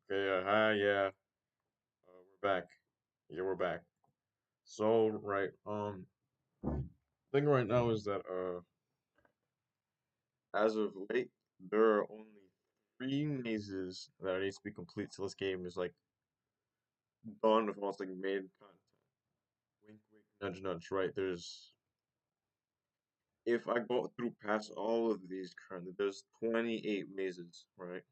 Okay, hi, yeah, we're back. Yeah, we're back. So, right, thing right now is that, as of late, there are only three mazes that need to be complete till this game is like done with almost like main content. Wink, wink, nudge, nudge. Right? If I go through past all of these currently, there's 28 mazes. Right?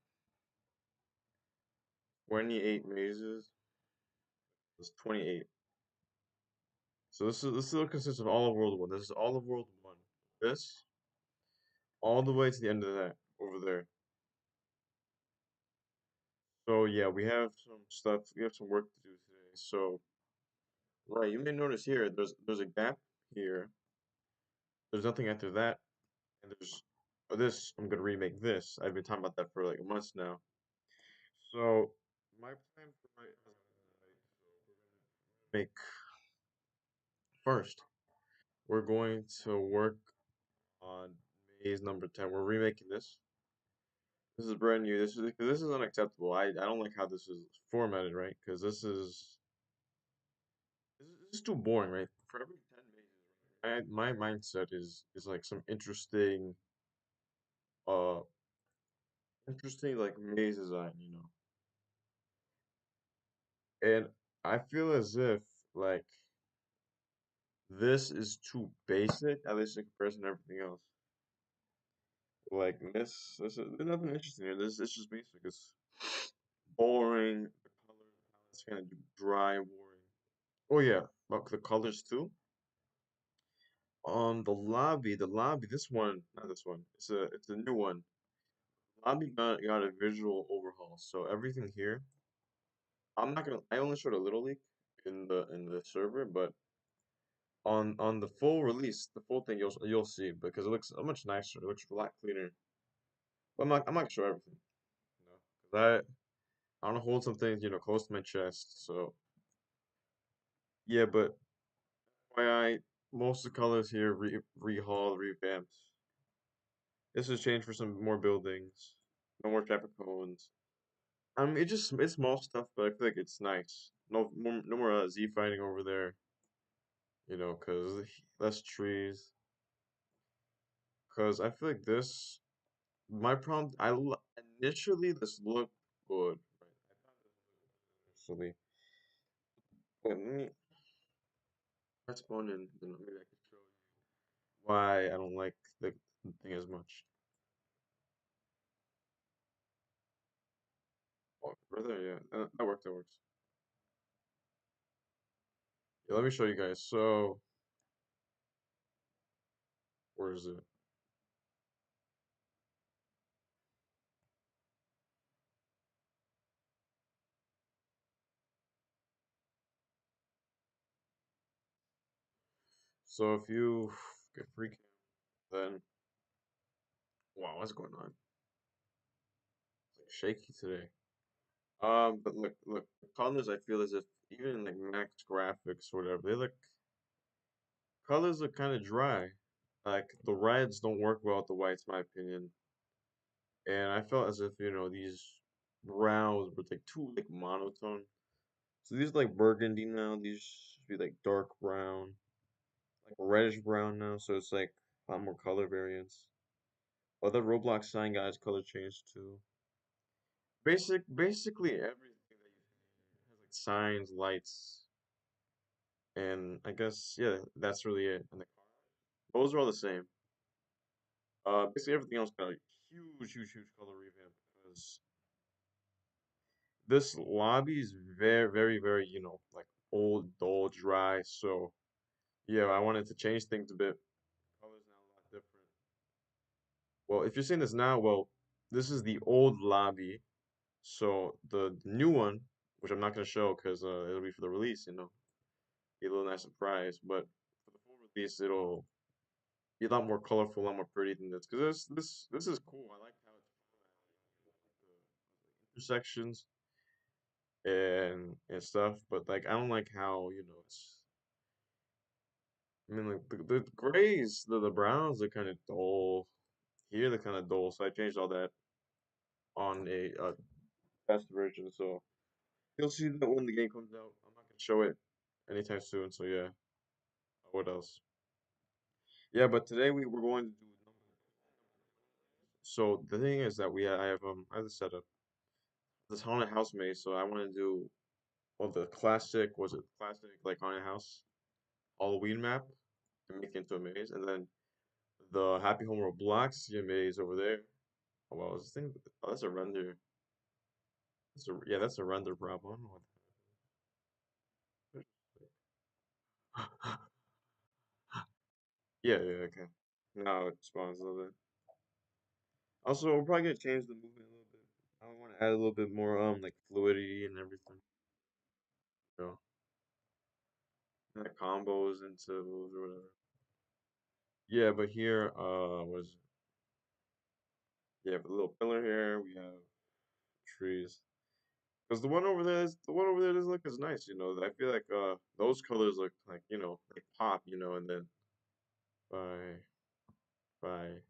28 mazes. There's 28. So this consists of all of World One. This is all of World One. This all the way to the end of that over there. So yeah, we have some stuff. We have some work to do today. So right, you may notice here there's a gap here. There's nothing after that, and there's this. I'm gonna remake this. I've been talking about that for like months now. So my plan for my make first, we're going to work on maze number 10. We're remaking this. This is brand new. This is unacceptable. I don't like how this is formatted, right? Because this is too boring, right? For every 10 mazes, my mindset is like some uh interesting like maze design, And I feel as if like this is too basic, at least in comparison to everything else. Like this is there's nothing interesting here. This it's just basic. It's boring. The color palette's kind of dry, boring. Oh yeah, but the colors too. The lobby, this one, not this one. It's a new one. Lobby got a visual overhaul, so everything here. I only showed a little leak in the server, but on the full release, the full thing you'll see because it looks much nicer. It looks a lot cleaner. But I'm not gonna show everything, 'cause I want to hold some things, close to my chest. So yeah, but why most of the colors here rehauled, revamped. This has changed for some more buildings, no more traffic cones. It's small stuff, but I feel like it's nice. No more Z fighting over there, 'cause less trees. 'Cause I feel like this. My problem. Initially this looked good, right? I thought this looked good initially, but let's spawn in. Then maybe I can show you why I don't like the thing as much. Oh, brother, yeah, that works. That works. Yeah, let me show you guys. So where is it? So if you get free cam, then wow, what's going on? It's like shaky today. But look, the colors I feel as if even in like max graphics or whatever, they look colors look kind of dry. Like the reds don't work well with the whites, my opinion. And I felt as if these browns were like too like monotone. So these are like burgundy now. These should be like dark brown, like reddish brown now. So it's like a lot more color variants. Other Roblox sign guys color changed too. Basically everything that you see has like signs, lights, and I guess yeah, that's really it. And the those are all the same. Basically everything else got a huge color revamp because this lobby is very, like old, dull, dry. So yeah, I wanted to change things a bit. Colors now a lot different. Well, if you're seeing this now, well, this is the old lobby. So the new one, which I'm not gonna show because it'll be for the release, be a little nice surprise. But for the full release, it'll be a lot more colorful, a lot more pretty than this. Because this is cool. I like how it's the intersections and stuff. But like, I don't like how it's. I mean, like the grays, the browns are kind of dull. Here they're kind of dull, so I changed all that on a best version. So you'll see that when the game comes out. I'm not gonna show it anytime soon. So yeah. What else? Yeah, but today we're going to do. So the thing is that I have this setup, this haunted house maze. So I want to do well the classic was it classic like haunted house Halloween map and make it into a maze, and then the Happy Home Roblox maze over there. Oh well, this thing oh, that's a render. Yeah, that's a render problem. I don't know what. Yeah, yeah, okay. Now it spawns a little bit. Also, we're probably gonna change the movement a little bit. I want to add a little bit more like fluidity and everything. You know, like combos into moves or whatever. Yeah, but here, what is it? Yeah, the little pillar here. We have trees. Because the one over there doesn't look as nice. You know, I feel like those colors look like like pop. You know, and then by by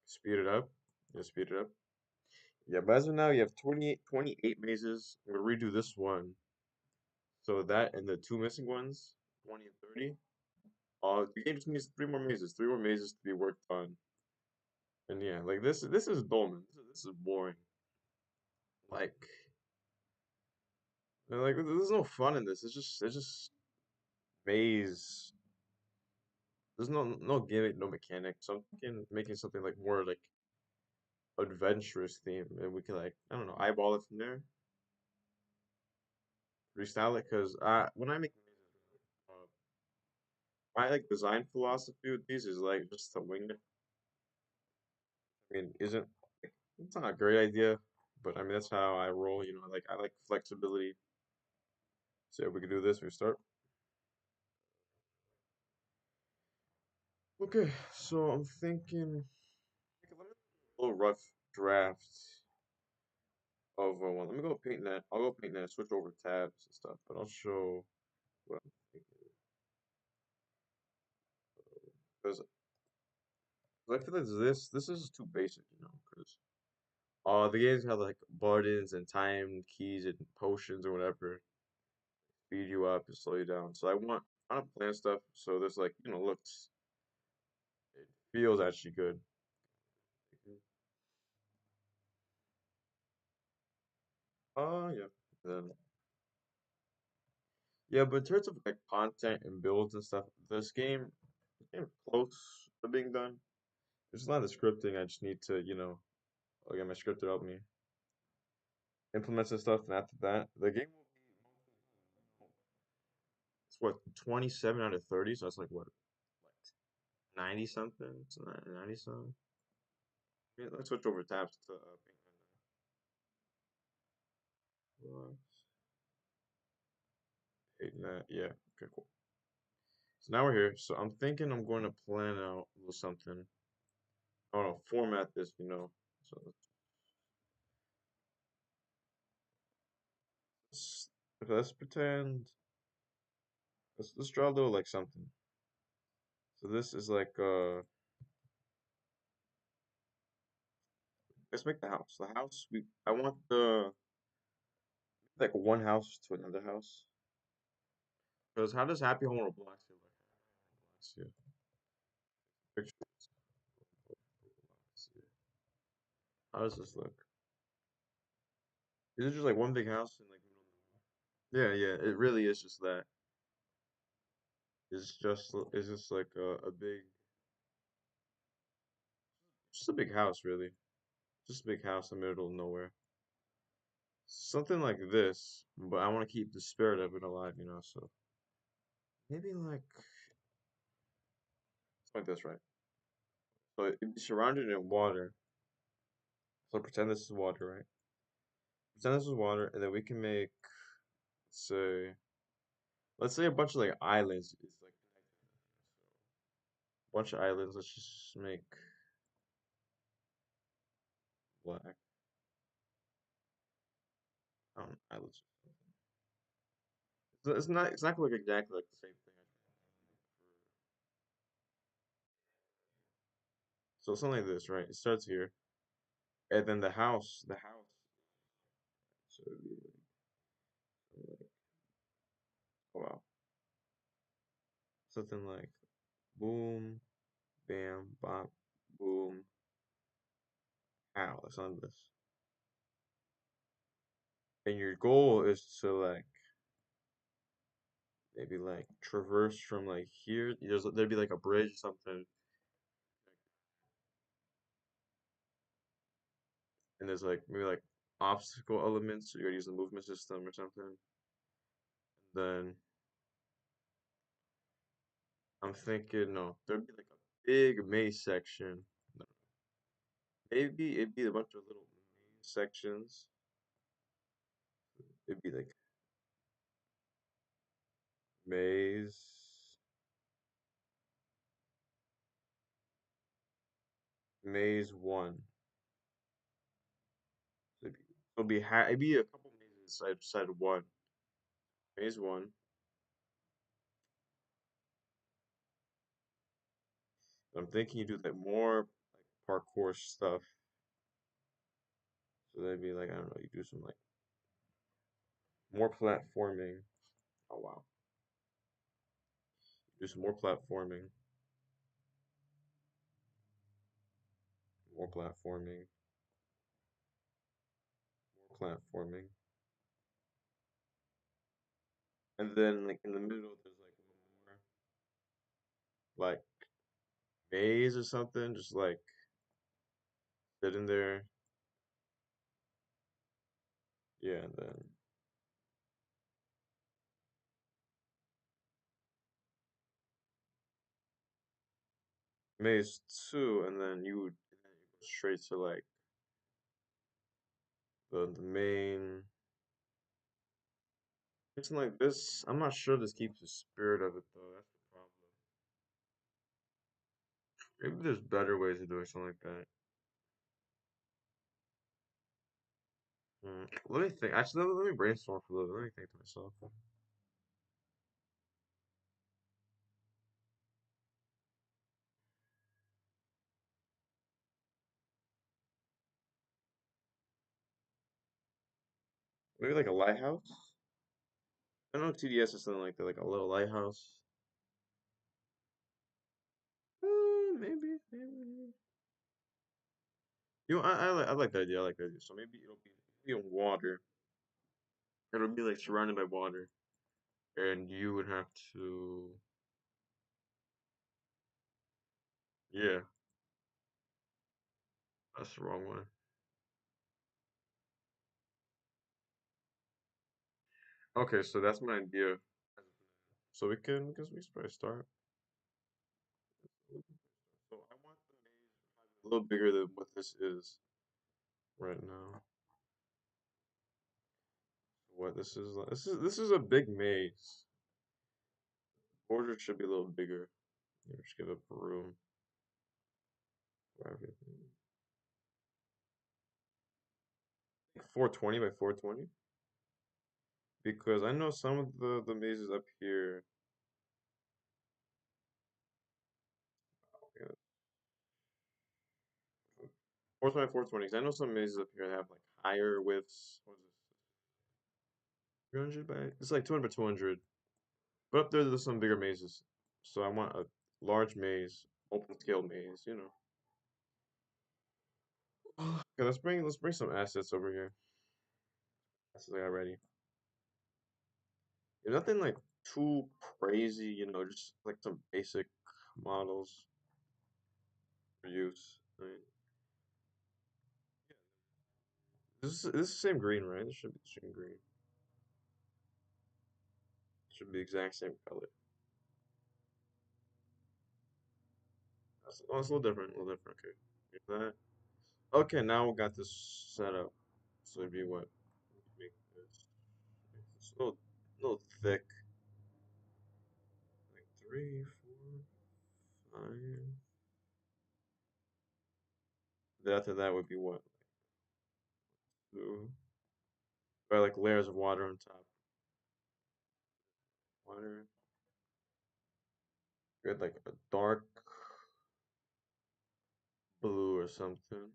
speed it up, yeah, speed it up. Yeah, but as of now, you have 28 mazes. I'm gonna redo this one. So that and the two missing ones, 20 and 30. The game just needs three more mazes to be worked on. And yeah, like this is dull, man. This is boring. Like, there's no fun in this. It's just maze. There's no gimmick, no mechanic. So I'm thinking making something like more like adventurous theme, and we can like I don't know eyeball it from there, restyle it. Cause when I make mazes, my like design philosophy with these is like just to wing it. I mean, isn't it's not a great idea, but I mean that's how I roll. You know, like I like flexibility. So if we can do this, we start. Okay, so I'm thinking. Okay, let me do a little rough draft of one. Let me go paint that. I'll go paint that. Switch over tabs and stuff, but I'll show what I'm thinking. Because I feel like this is too basic, you know. Because the games have like buttons and time keys and potions or whatever, speed you up and slow you down. So I want to plan stuff so this like looks it feels actually good. Yeah. Then yeah, but in terms of like content and builds and stuff, this game close to being done. There's a lot of scripting. I just need to, I'll get my scripter help me implement some stuff, and after that, the game will be it's what 27 out of 30, so that's like what 90 something. It's 90 something. Yeah, let's switch over tabs to paint that. Yeah, okay, cool. So now we're here. So I'm thinking I'm going to plan out a little something. I want to format this, you know. So let's, okay, let's pretend. Let's draw a little like something. So this is like let's make the house. The house we I want the like one house to another house. Because how does Happy Home Roblox feel like? Roblox, yeah. Pictures. Roblox, yeah. How does this look? Is it just like one big house in like middle of nowhere? Yeah, yeah. It really is just that. It's just like just a big house really. Just a big house in the middle of nowhere. Something like this, but I want to keep the spirit of it alive, you know. So maybe like this, right? So it'd be surrounded in water. So pretend this is water, right? Pretend this is water, and then we can make, say, let's say a bunch of like islands is like a bunch of islands. Let's just make black islands. It's not gonna look exactly like the same thing. So something like this, right? It starts here, and then the house. So it'd be like oh wow, something like boom, bam, bop, boom, pow. That's on this. And your goal is to like maybe like traverse from like here. There'd be like a bridge or something, and there's like maybe like obstacle elements. So you gotta use the movement system or something. Then I'm thinking no, there'd be like a big maze section. No, maybe it'd be a bunch of little maze sections. It'd be like maze, maze one. So it'd be a couple mazes side one. Maze one. I'm thinking you do like more like parkour stuff. So that'd be like I don't know, you do some like more platforming. Oh wow. Do some more platforming, more platforming. And then like in the middle there's like one more like maze or something, just like sitting there. Yeah, and then maze two, and then you go straight to like the main. It's like this. I'm not sure this keeps the spirit of it though. That's the problem. Maybe there's better ways of doing something like that. Let me think. Actually, let me brainstorm for a little bit. Let me think to myself. Maybe like a lighthouse. I don't know. TDS is something like that, like a little lighthouse. Maybe. You know, I like the idea. I like the idea. So maybe it'll be in water. It'll be like surrounded by water, and you would have to. Yeah, that's the wrong one. Okay, so that's my idea. So we can probably start. So I want the maze a little bigger than what this is right now. What this is like? This is a big maze. Border should be a little bigger. Just give it room for everything. 420 by 420 because I know some of the mazes up here. Yeah, 420 by 420. 'Cause I know some mazes up here that have like higher widths. What is this? 300 by it's like 200 by 200. But up there's some bigger mazes. So I want a large maze, open scale maze. You know. Okay, let's bring some assets over here. Assets I got ready. Yeah, nothing like too crazy, you know, just like some basic models for use. I mean, this is the same green, right? This should be the same green. Should be the exact same color. Oh, it's a a little different. Okay, get that. Okay, now we got this set up. So it'd be what? Make this. It's a little thick. Like three, four, five. Then after that would be what? Two. Or like layers of water on top. Water. You had like a dark blue or something.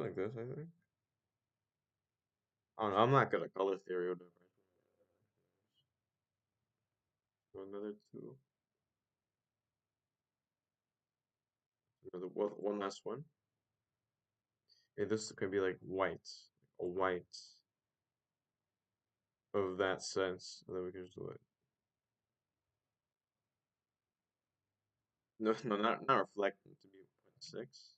like this, I think. I don't know, I'm not good at color theory or whatever. So another two. Another one last one. Okay, this could be like white. A white of that sense. And then we can just do it. No, no, not reflecting to be 0.6.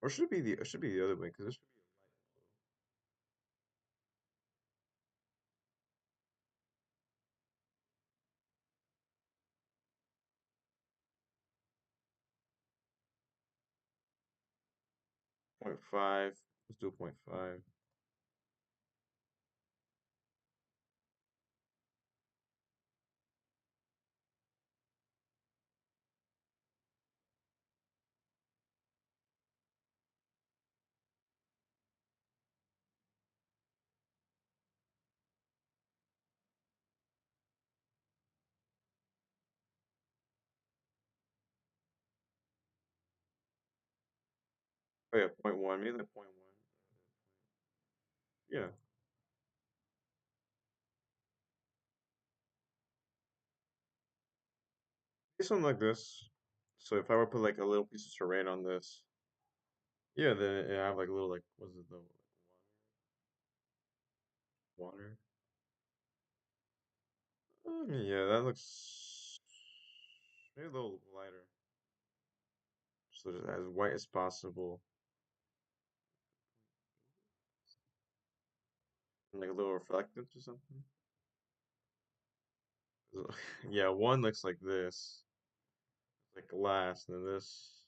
Or should it be the other way, because this should be a light 0.5. Let's do 0.5. Oh yeah, 0.1, maybe like 0.1. Yeah, maybe something like this. So if I were to put like a little piece of terrain on this, yeah, then I have like a little like what's it though? Like water. Yeah, that looks maybe a little lighter, so just as white as possible, and like a little reflective or something. Yeah, one looks like this, like glass, and then this.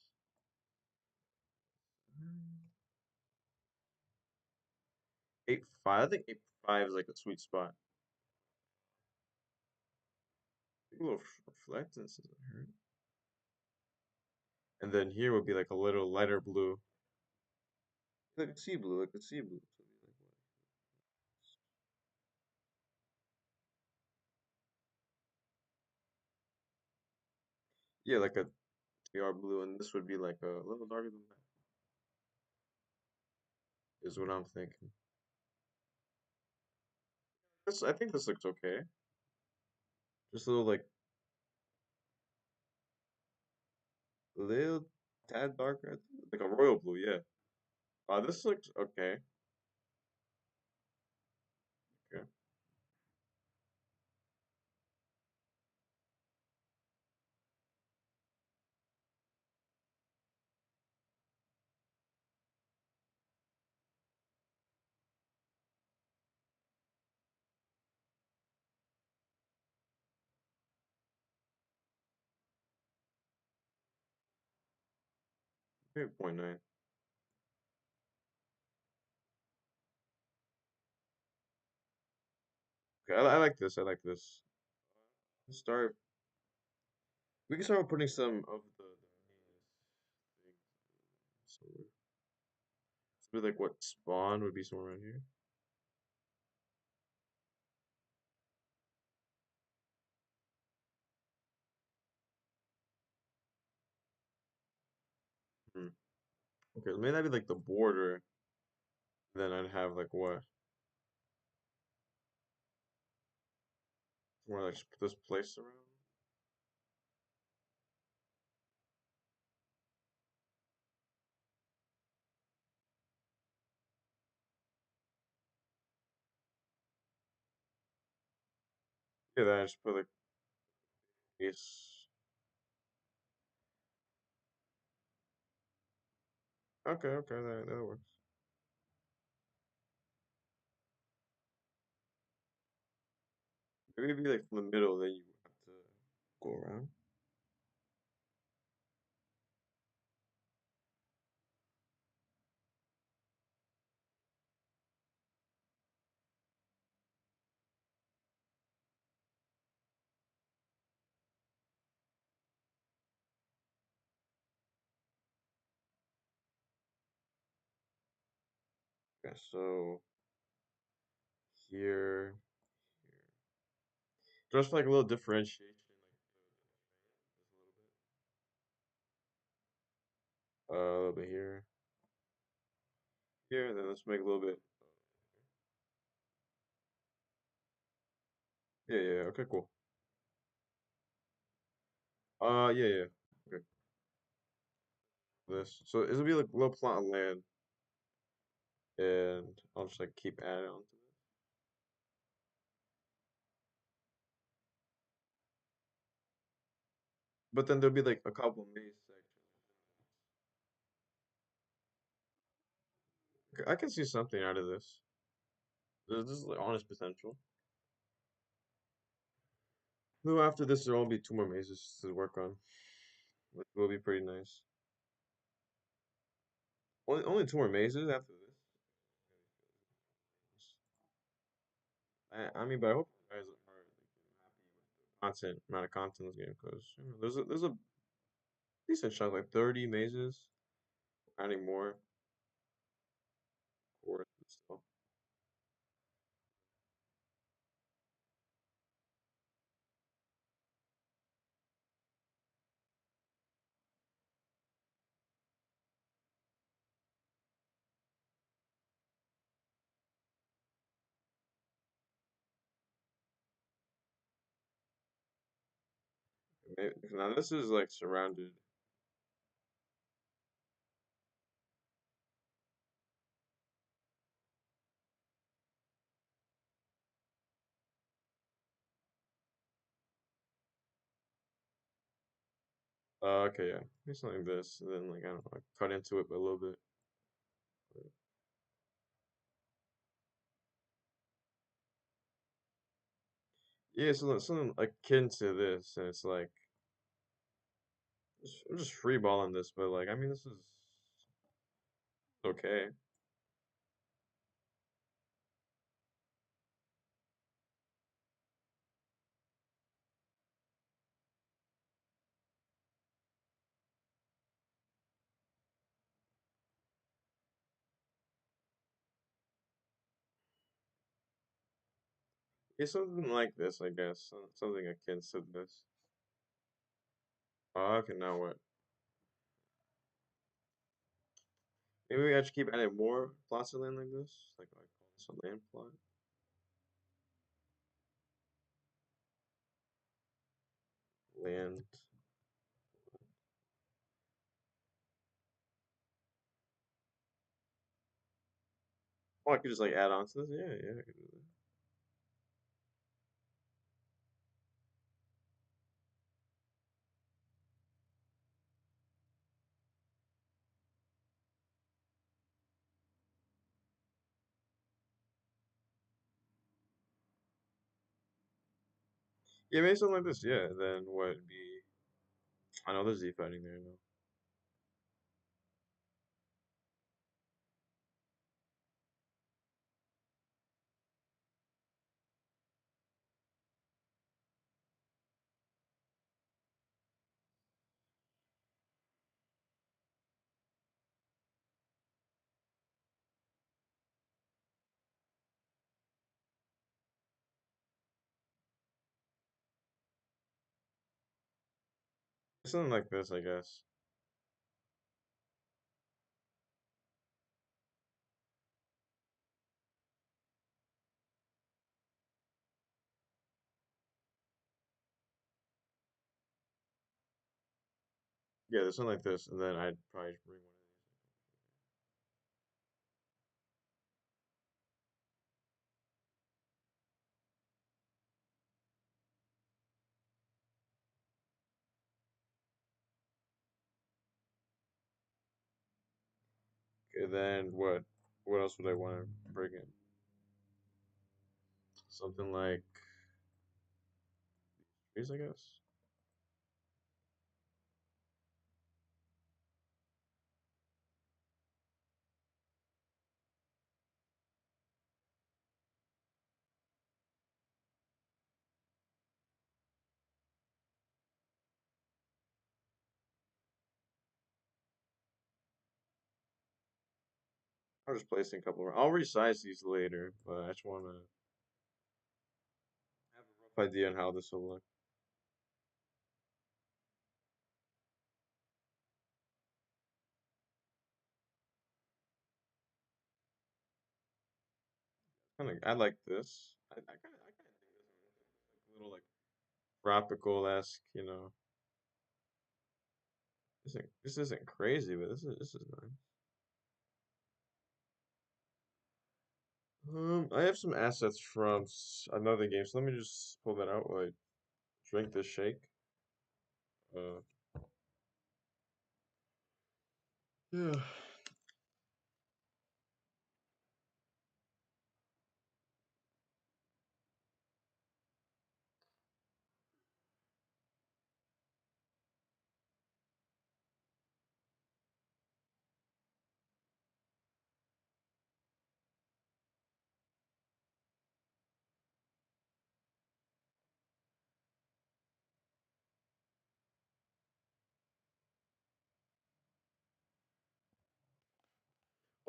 8.5. I think 8.5 is like a sweet spot. A little reflectance doesn't hurt. And then here would be like a little lighter blue, like a sea blue, like a sea blue. So it'd be like what? Yeah, like a TR blue, and this would be like a little darker than that, is what I'm thinking. I think this looks okay. Just a little tad darker, I think, like a royal blue, yeah. This looks okay. Okay, maybe 0.9. Okay, I like this. I like this. Let's start. We can start putting some of the things. So, like what spawn would be somewhere around here. Hmm. Okay, maybe that'd be like the border. Then I'd have like what? More like this place around. Yeah, then I just put like this. Okay, okay, that works. Maybe it'd be like from the middle, then you have to go around. Okay, so here, here. Just like a little differentiation, like a little bit here, here, and then let's make a little bit. Yeah, yeah, okay, cool. Yeah, yeah. Okay, this. So it'll be like a little plot of land, and I'll just like keep adding on to it. But then there'll be like a couple maze sections. I can see something out of this. This is like honest potential. Though after this, there'll only be two more mazes to work on, which will be pretty nice. Only two more mazes after this. I mean, but I hope you guys are like, happy with the content, amount of content in this game, because there's a decent chunk, like 30 mazes, adding more, of course, but still. Now this is like surrounded. Okay, yeah, maybe something like this, and then like I don't know, like cut into it a little bit. Yeah, something akin to this, and it's like I'm just freeballing this, but like I mean, this is okay. It's something like this, I guess, something akin to this. Oh, okay, now what? Maybe I should keep adding more plots of land like this, like I call this a land plot, land. Oh, I could just like add on to this. Yeah, yeah, I could do that. Yeah, maybe something like this. Yeah, then what would be? I know there's Z fighting there now. Something like this, I guess. Yeah, there's something like this, and then I'd probably bring one of these. Okay, then what? What else would I want to bring in? Something like trees, I guess. I'll just place in a couple. I'll resize these later, but I just want to have a rough idea on how this will look. I like this. I kind of think this one like a little like tropical-esque, you know. This isn't crazy, but this is nice. I have some assets from another game, so let me just pull that out while I drink this shake. Uh, yeah.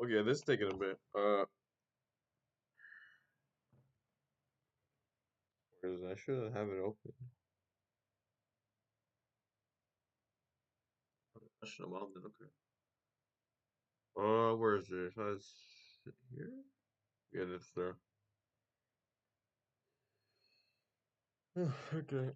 Okay, this is taking a bit. Where is it? I should have it open. I should have mounted it. Okay. Where is it? Is it here? Yeah, it's there. Okay.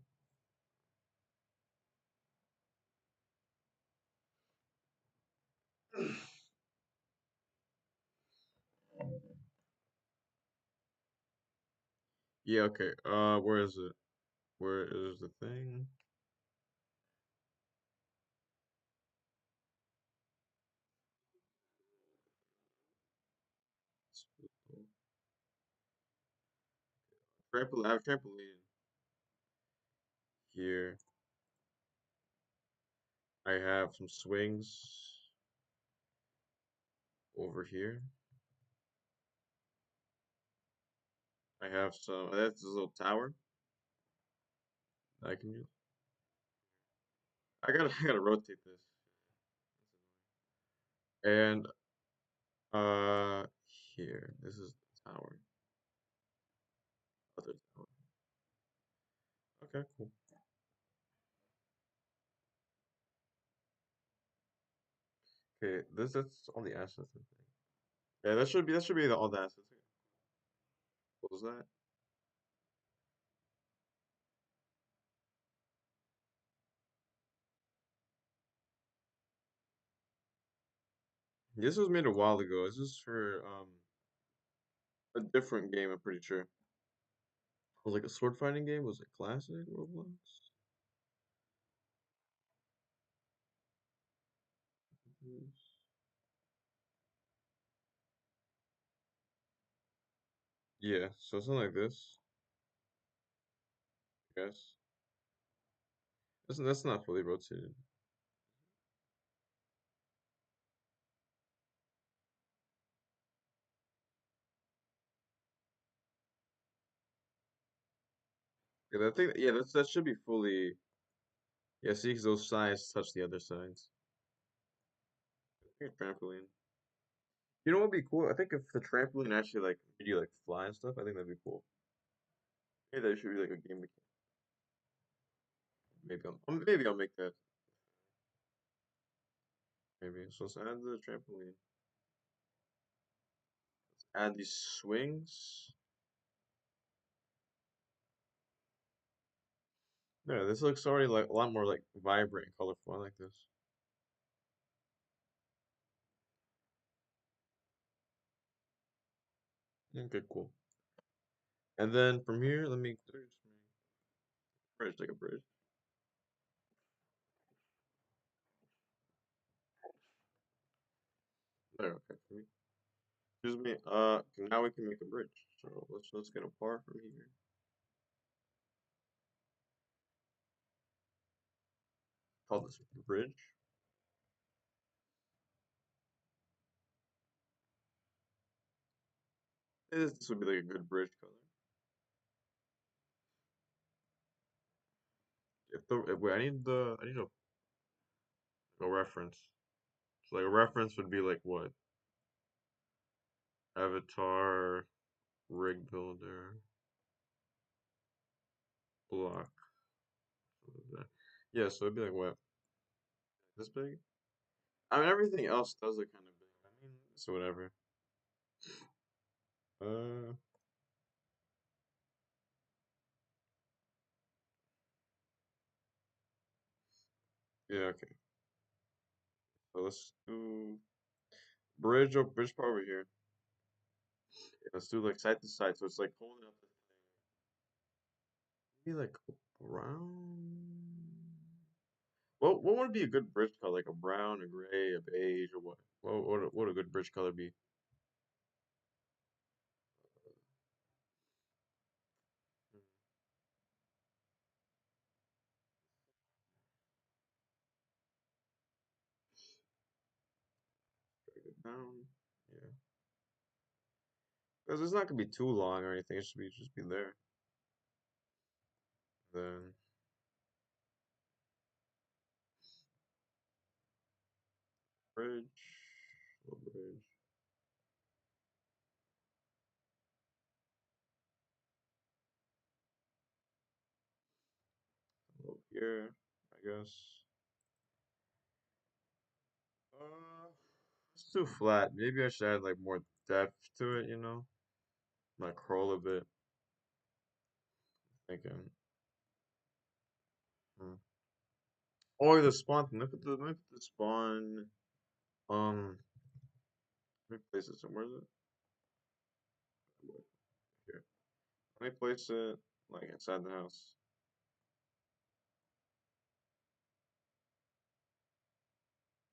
Yeah, okay. Where is it? Where is the thing? Trampoline. I have trampoline here. I have some swings over here. I have some. That's a little tower that I can use. I gotta rotate this. And uh, here. This is the tower. Other tower. Okay, cool. Okay, that's all the assets, I think. Yeah, that should be all the assets. Okay, close that. This was made a while ago. This is for a different game, I'm pretty sure. It was like a sword fighting game. Was it classic Roblox? Yeah, so something like this, I guess. That's not fully rotated. Yeah, I think yeah, that should be fully. Yeah, see, 'cause those sides touch the other sides. I think trampoline. You know what would be cool? I think if the trampoline actually like made you like fly and stuff, I think that'd be cool. Maybe that should be like a game mechanic. Maybe I'll make that. Maybe. So let's add the trampoline. Add these swings. Yeah, this looks already like a lot more like vibrant and colorful. I like this. Okay, cool. And then from here, let me there's my bridge, like a bridge. There, okay, for me. Excuse me. Now we can make a bridge. So let's get a par from here. Call this bridge. This would be like a good bridge color. Wait, I need a reference. So like a reference would be like what? Avatar, rig builder. block. Yeah, so it'd be like what? This big? I mean, everything else does look kind of big. I mean, so whatever. Uh, yeah, okay. So let's do bridge part over here. Yeah, let's do like side to side. So it's like holding up the thing. Maybe like a brown. What would be a good bridge color? Like a brown, a gray, a beige, or what? What would a good bridge color be? Hmm, drag it down. Yeah, because it's not gonna be too long or anything. It should be just be there. Then bridge, little bridge, over here, I guess. Uh, it's too flat. Maybe I should add like more depth to it. Like curl a bit. Thinking. Hmm. Or the spawn. Let me put the spawn. Um, let me place it somewhere. Is it? Here. Let me place it like inside the house.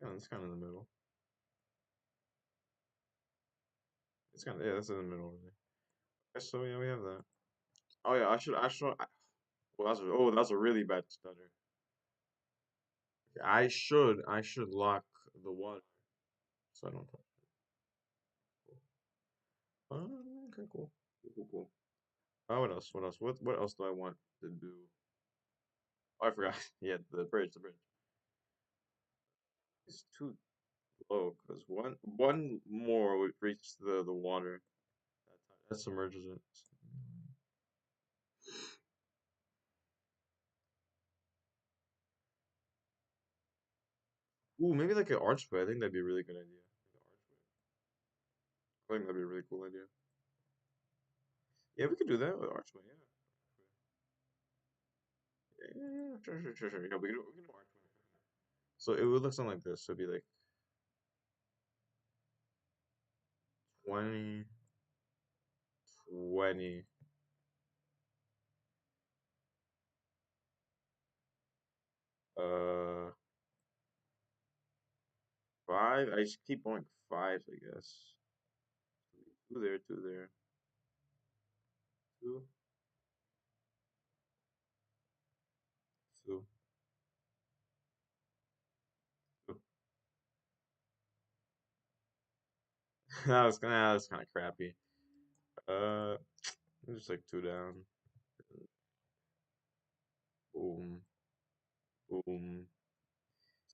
Yeah, it's kind of in the middle. It's kind of yeah, that's in the middle over there. Okay, so yeah, we have that. Oh yeah, well, that's a really bad stutter. Okay, I should lock the water so I don't touch it. Okay, cool. Cool, cool, cool. Oh, what else? What else? What else do I want to do? Oh, I forgot. Yeah, the bridge. It's too low because one more would reach the water. That submerges it. Ooh, maybe like an archway. I think that'd be a really good idea. Like an archway. I think that'd be a really cool idea. Yeah, we could do that with archway. Yeah. Yeah, sure. Yeah, we can do archway. So it would look something like this. So it'd be like 20, 20, uh, 5. I just keep going fives, I guess. Two there, two there, two, two, two. That was kind of crappy. Uh, just like two down. Boom, boom.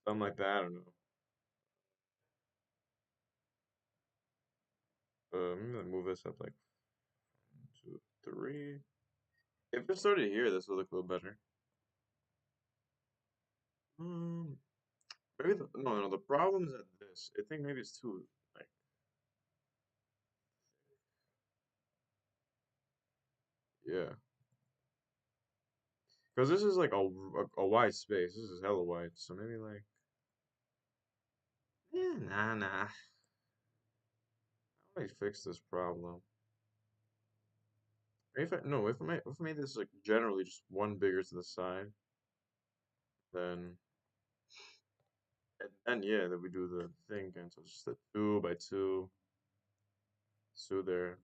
Something like that. I don't know. Maybe like move this up like 2, 3. If it started here, this would look a little better. Um, maybe no. The problem is at this. I think maybe it's too like yeah, because this is like a wide space. This is hella wide. So maybe like nah. How do I fix this problem? If I no, if I made this like generally just one bigger to the side, then and then yeah, then we do the thing again. So it's just a 2 by 2, two there,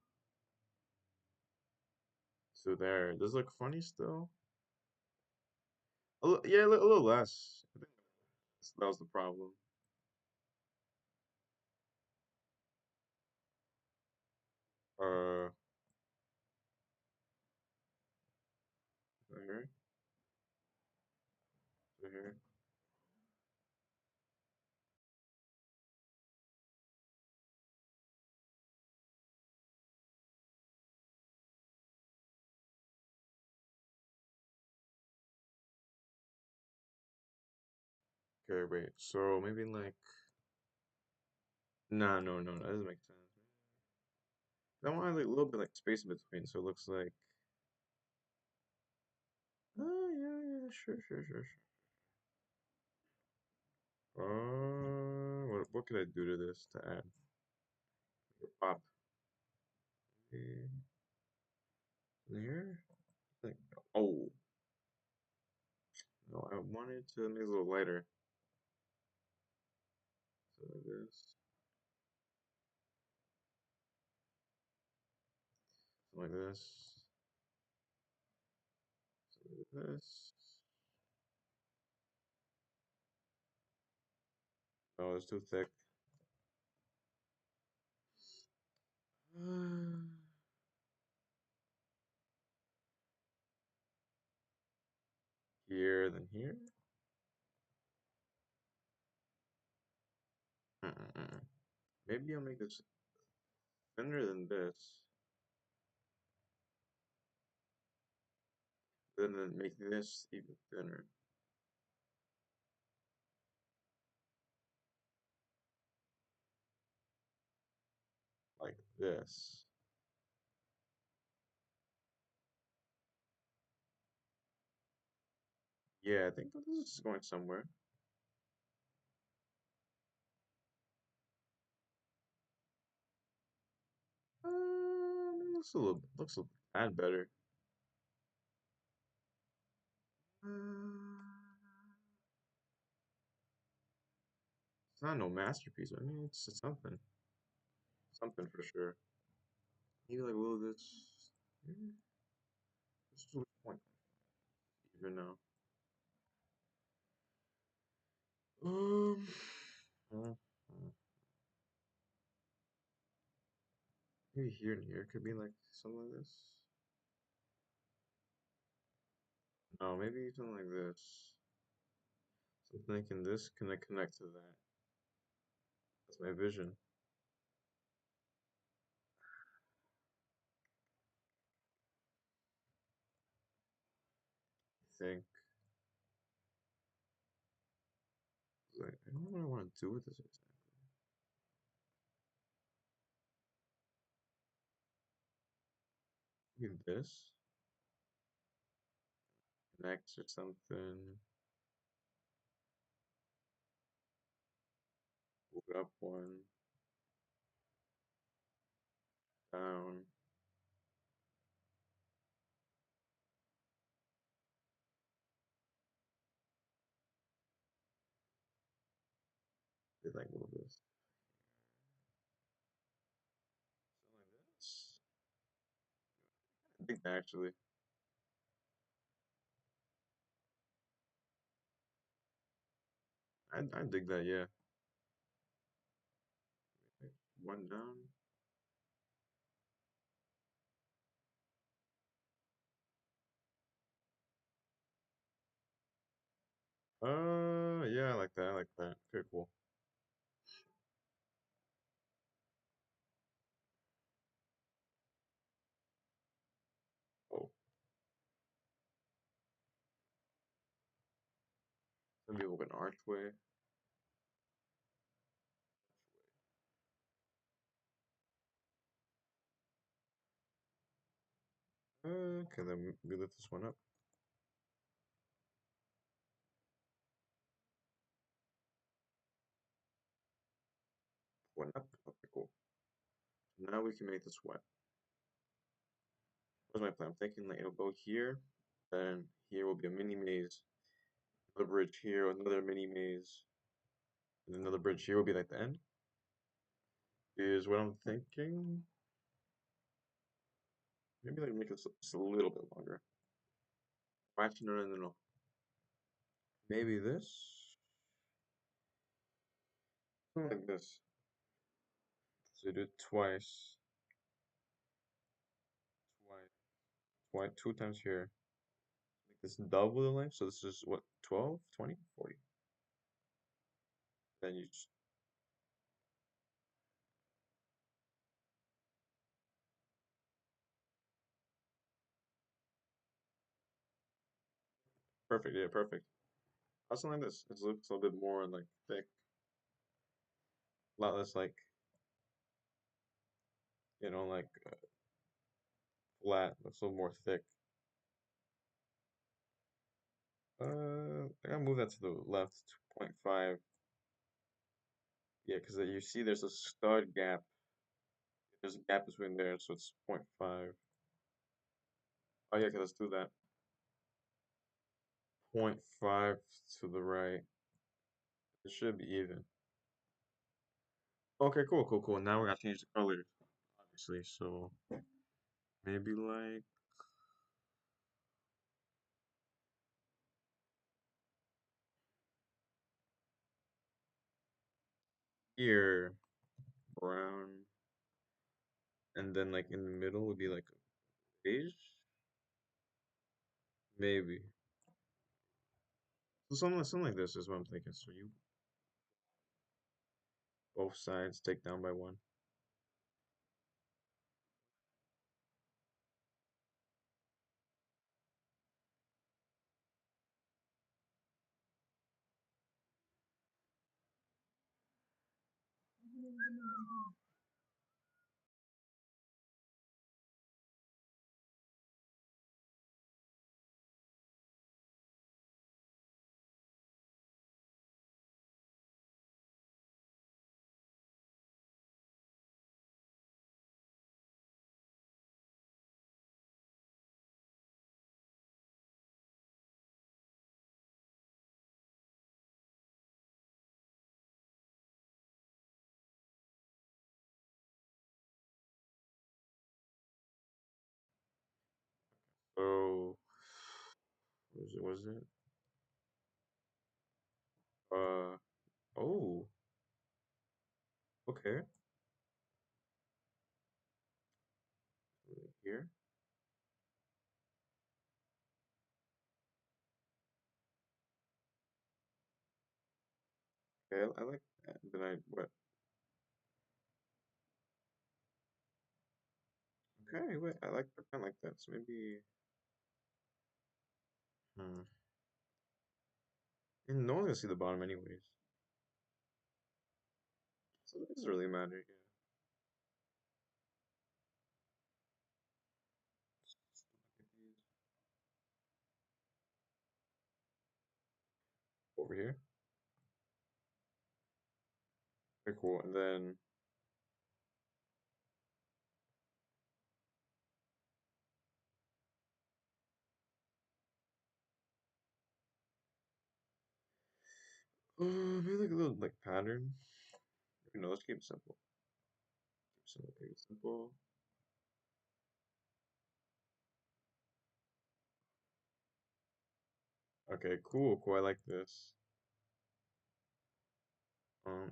two there. Does it look funny still? Yeah, a little less. I think that was the problem. Uh, right here, right here. Okay, wait. So maybe like, nah, no, that doesn't make sense. I want like a little bit like space in between, so it looks like, oh yeah, sure. What could I do to this to add? Pop here. Like, oh no, I wanted to make it a little lighter. So like this, like this, like this. Oh, it's too thick. Here, then here. Uh-uh. Maybe I'll make this thinner than this, then make this even thinner, like this. Yeah, I think that this is going somewhere. Looks a tad better. It's not no masterpiece. I mean, it's something for sure. Maybe like a little bit. What's the point even now? Um, uh, maybe here and here could be like something like this. No, maybe something like this. Something like in this can I connect to that? That's my vision. I think. Like, I don't know what I want to do with this exactly. Maybe this connects or something. Move it up one, down. Did like a little this. Something like this. I think actually. I dig that, yeah. Like, one down. Yeah, I like that. I like that. Okay, cool. Oh, maybe open archway. Okay, then we lift this one up. One up. Okay, cool. Now we can make this wet. What's my plan? I'm thinking like it'll go here, then here will be a mini maze. Another bridge here, another mini maze, and another bridge here will be like the end. Is what I'm thinking. Maybe like make this just a little bit longer. Actually, no. Maybe this. Something like this. So do it twice, two times here. Make this double the length. So this is what, 12, 20, 40. Then you just, perfect. Yeah, perfect. something like this. It looks a little bit more like thick, a lot less like like flat. Looks a little more thick. I gotta move that to the left, 2.5. Yeah, because you see there's a stud gap. There's a gap between there, so it's 0.5. Oh yeah, okay, let's do that. 0.5 to the right. It should be even. Okay, cool, cool, cool. Now we gotta change the colors, obviously. So maybe like here, brown, and then like in the middle would be like beige, maybe. So something like this is what I'm thinking. So you both sides take down by one. So what is it? Uh oh, okay. Here. Okay, I like that. Then I what? Okay, wait, I kind of like that. So maybe hmm. And no one's gonna see the bottom anyways. So it doesn't really matter, yeah. Over here. Okay, cool. And then maybe like a little like pattern. No, let's keep it simple. Keep it simple, keep it simple. Okay, cool, cool. I like this.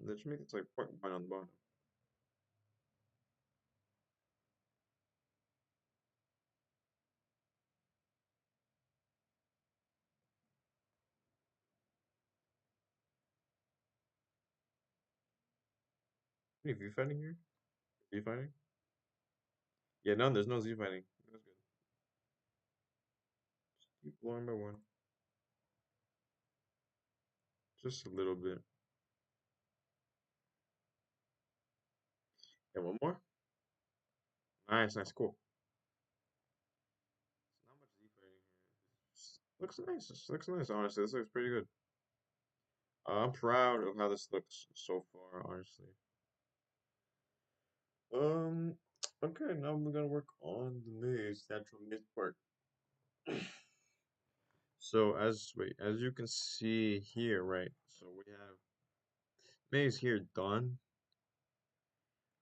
Let's make it like point one on the bottom. Any view finding here? View finding? Yeah, no, there's no Z finding. That's good. Keep one by one. Just a little bit. Yeah, one more. Nice, nice, cool. Not much Z finding here. Looks nice. This looks nice, honestly. This looks pretty good. I'm proud of how this looks so far, honestly. Um, okay, now we're gonna work on the maze, the actual maze part. So as you can see here, right? So we have maze here done.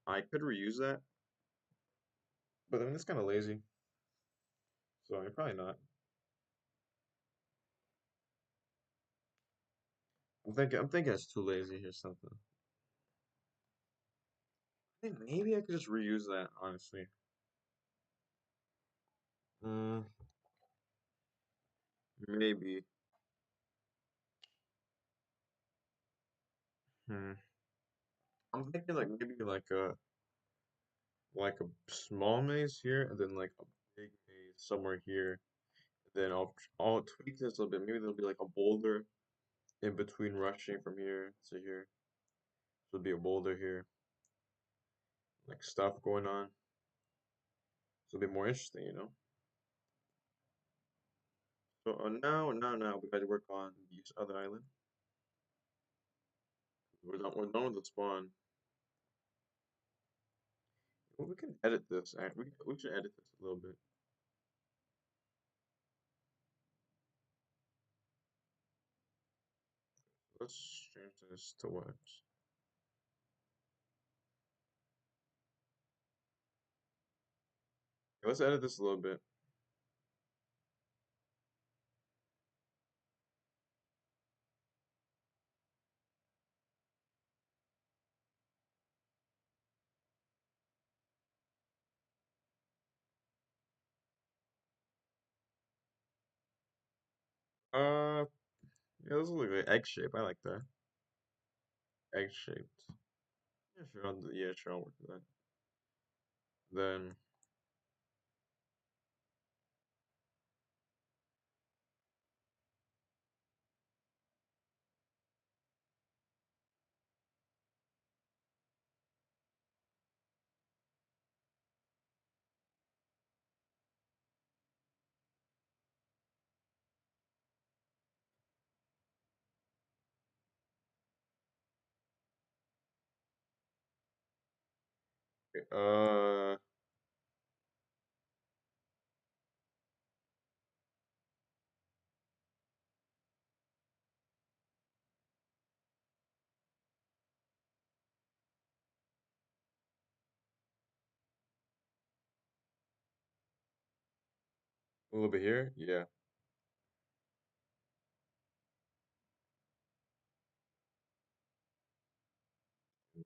I could reuse that, but I mean it's kind of lazy, so I mean probably not. I'm thinking it's too lazy or something. I think maybe I could just reuse that, honestly. Mm, maybe. Hmm. I'm thinking like maybe like a small maze here, and then like a big maze somewhere here. Then I'll tweak this a little bit. Maybe there'll be like a boulder in between rushing from here to here. There'll be a boulder here, like stuff going on. So it'll be more interesting, you know? So now we gotta work on this other island. We're done with the spawn. Well, we can edit this. We should edit this a little bit. Let's change this to what? Let's edit this a little bit. Uh, yeah, this looks like egg shape. I like that. Egg shaped. Yeah, sure. Yeah, sure. I'll work with that. Then, okay, a little bit here. Yeah.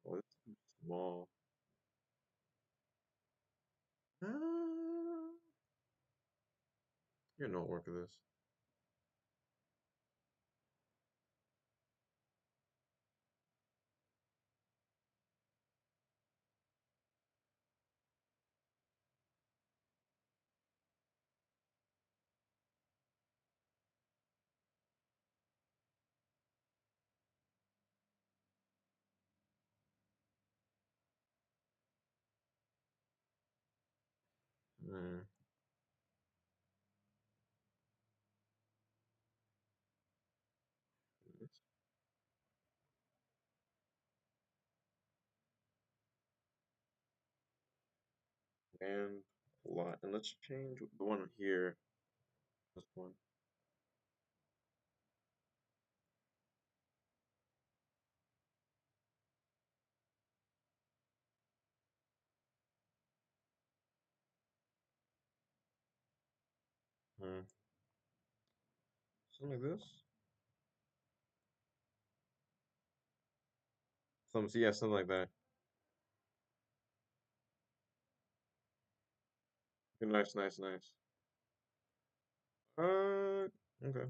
Oh, it's too small. Uh, you know, work with this. Mm, and a lot. And let's change the one here. This one. Mm, something like this. Yeah, something like that. Okay, nice, nice, nice. Okay.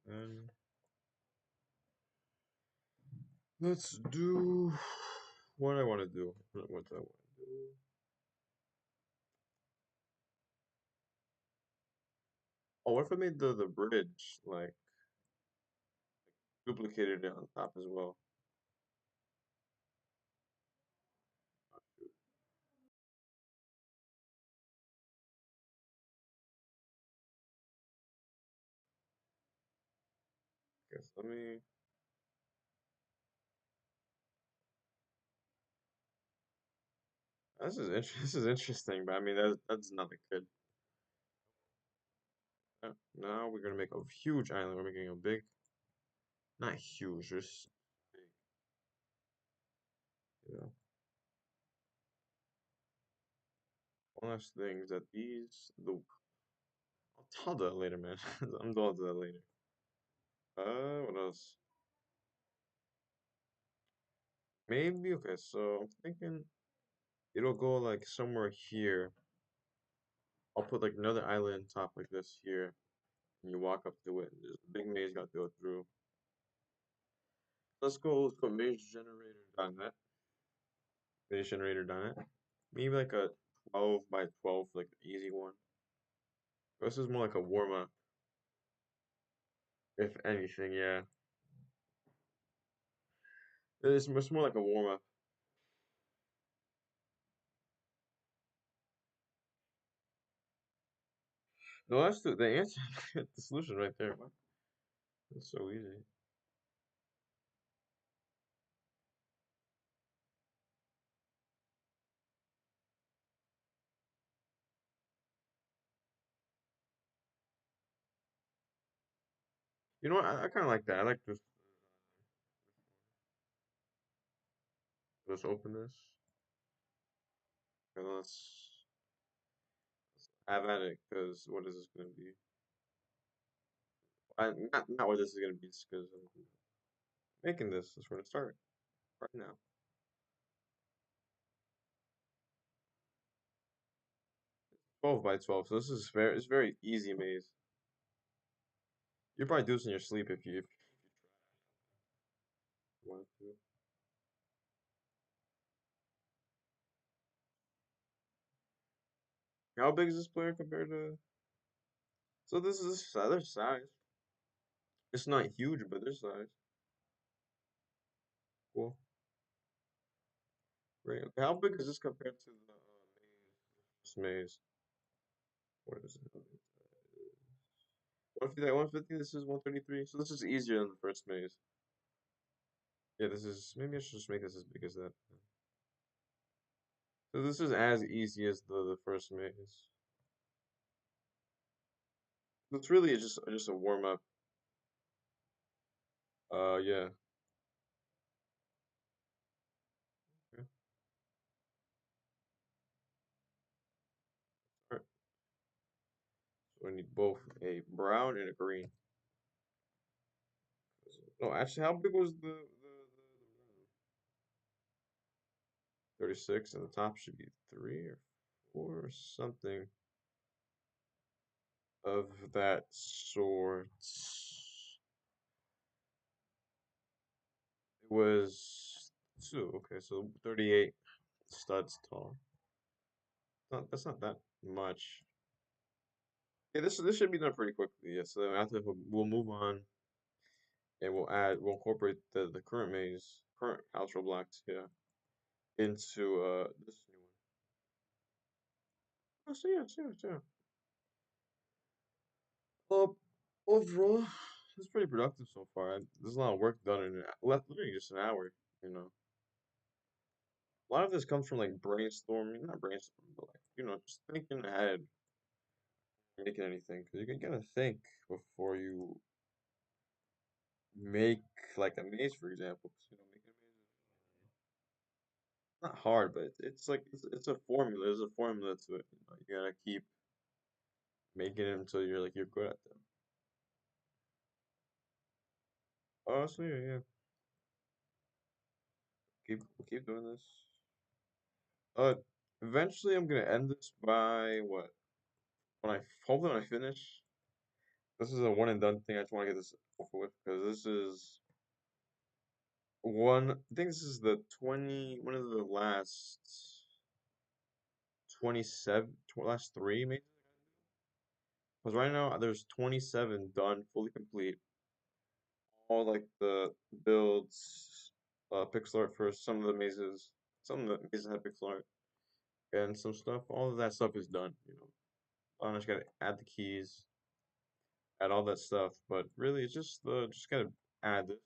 And let's do what I want to do. What I want to do. Oh, what if I made the bridge like duplicated it on top as well? Guess let me. This is interesting, but I mean that's nothing good. Now we're gonna make a huge island. We're making a big, not huge, just big. You know. One last thing is that I'll do that later, man. I'll do that later. What else? Maybe okay. So I'm thinking it'll go like somewhere here. I'll put like another island on top like this here, and you walk up to it. And there's a big maze you got to go through. Let's go mazegenerator.net. Mazegenerator.net. Maybe like a 12 by 12, like an easy one. This is more like a warm up. If anything, yeah. It's more like a warm up. No, that's the answer, the solution right there. What? That's so easy. You know what? I kind of like that. I like this. Let's open this. And let's have at it. Because what is this going to be? Not what this is going to be. Because I'm making this. Let's going to start right now. 12 by 12. So this is it's very easy maze. You probably do this in your sleep if you wanted to. How big is this player compared to? So this is their size. It's not huge, but their size. Cool. Great. Okay, how big is this compared to the maze? This maze. What is it? 150. 150. This is 133. So this is easier than the first maze. Yeah, this is. Maybe I should just make this as big as that. So this is as easy as the first maze. It's really just a warm up. Yeah. Okay. All right. So I need both a brown and a green. No, actually, how big was the brown? 36, and the top should be 3 or 4 or something of that sort. It was 2. Okay, so 38 studs tall. That's not that much. Yeah, this should be done pretty quickly. Yeah, so after we'll move on and we'll incorporate the current maze, current house roblox, yeah, into this new one. Oh, so yeah, so yeah, so yeah. Well, overall, it's pretty productive so far. There's a lot of work done in literally just an hour. You know, a lot of this comes from like brainstorming, not brainstorming, but like just thinking ahead, making anything. Because you gotta think before you make like a maze, for example. 'Cause, making a maze is not hard, but it's like it's a formula. There's a formula to it. You gotta keep making it until you're good at them. Honestly, yeah. We'll keep doing this. Uh, Eventually, I'm gonna end this by what? Hopefully when I finish. This is a one and done thing. I just want to get this over with because this is one. I think this is one of the last 27, last three maybe. Because right now there's 27 done, fully complete. All like the builds, pixel art for some of the mazes. Some of the mazes have pixel art and some stuff. All of that stuff is done. I just gotta add the keys, add all that stuff. But really, it's just gotta add this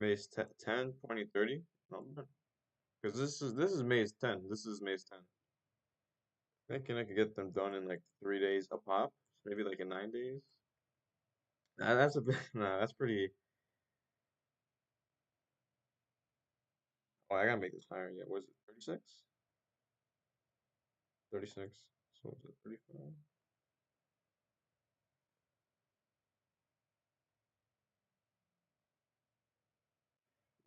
maze 10, 20, 30. No, because this is maze 10. This is maze 10. I could get them done in like 3 days a pop. Maybe like in 9 days. Nah, that's a bit. Nah, that's pretty. Oh, I gotta make this higher. Yeah, was it 36? 36. So was it 35?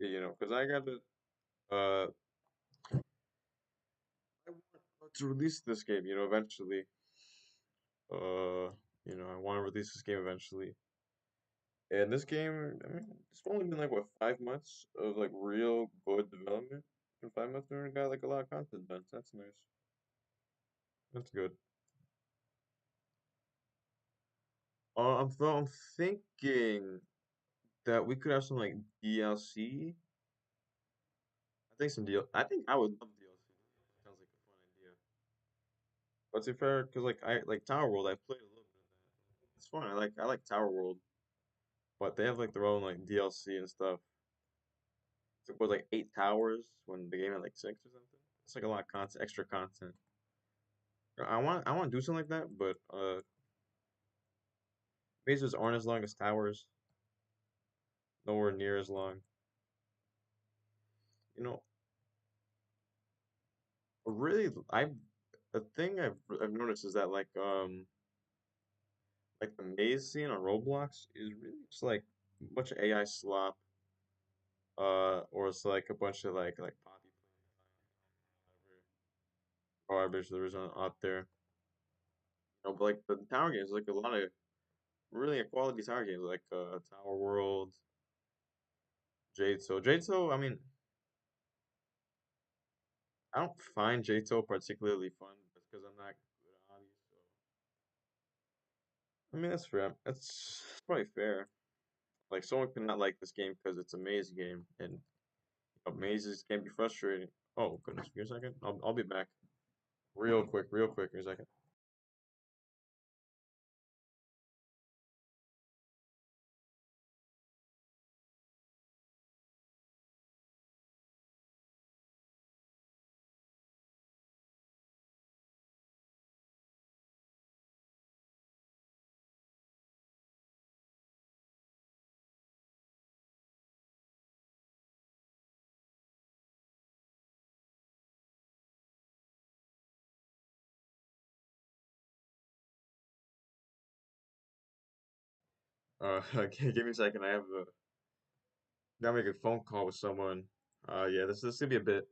Yeah, because I got to. I want to release this game. Eventually. Uh, I want to release this game eventually. And this game, I mean, it's only been like what 5 months of like real good development. In 5 months, we already got like a lot of content done. So that's nice. That's good. I'm thinking that we could have some like DLC. I think some deal. I think I would love DLC. Sounds like a fun idea. But to be fair, because like I like Tower World, I played a little bit of that. It's fun. I like Tower World, but they have like their own like DLC and stuff. It was like 8 towers when the game had like six or something. It's like a lot of content, extra content. I want to do something like that, but bases aren't as long as towers. Nowhere near as long. You know, really, I the thing I've noticed is that like the maze scene on Roblox is really just like a bunch of AI slop, or it's like a bunch of like poppy garbage there is out there. But like the tower games, like a lot of really quality tower games, like Tower World, Jade. So Jade. So I mean, I don't find Jade particularly fun just because I'm not good at hobbies. So I mean, that's fair. That's probably fair. Like someone could not like this game because it's a maze game, and mazes can be frustrating. Oh goodness, give me a second. I'll be back real quick, in a second. Okay, give me a second. Gotta make a phone call with someone. Yeah, this gonna be a bit.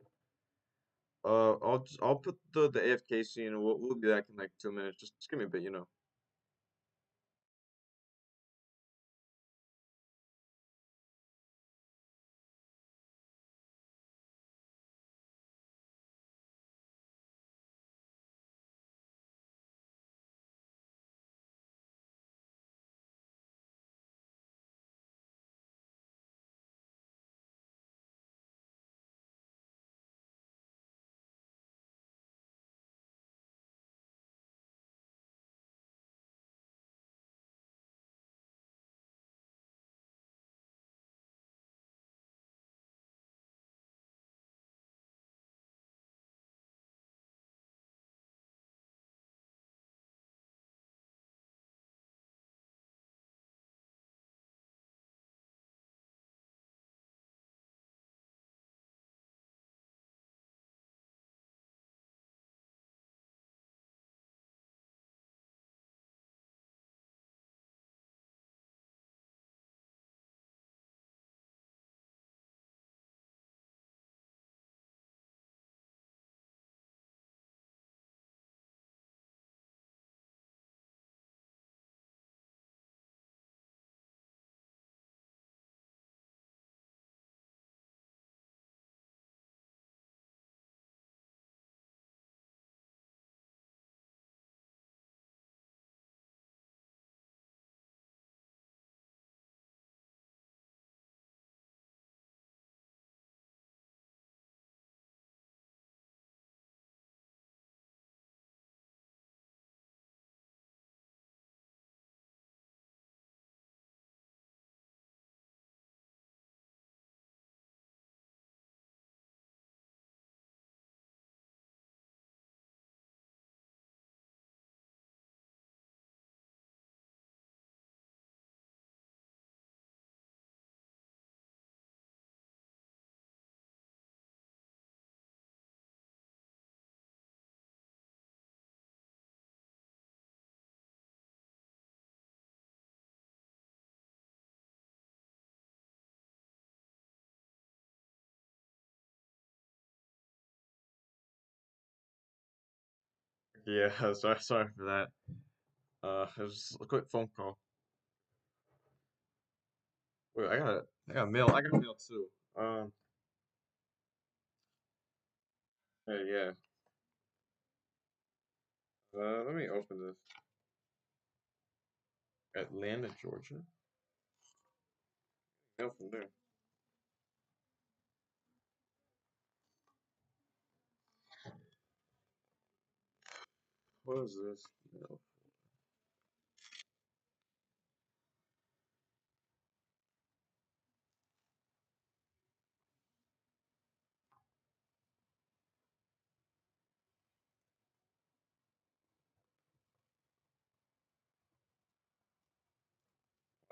I'll put the AFK scene. And we'll be back in like 2 minutes. Just give me a bit, you know. Yeah, sorry for that. It was just a quick phone call. Wait, I got mail. I got mail too. Um, hey, yeah. Let me open this. Atlanta, Georgia. No, from there. What is this? No.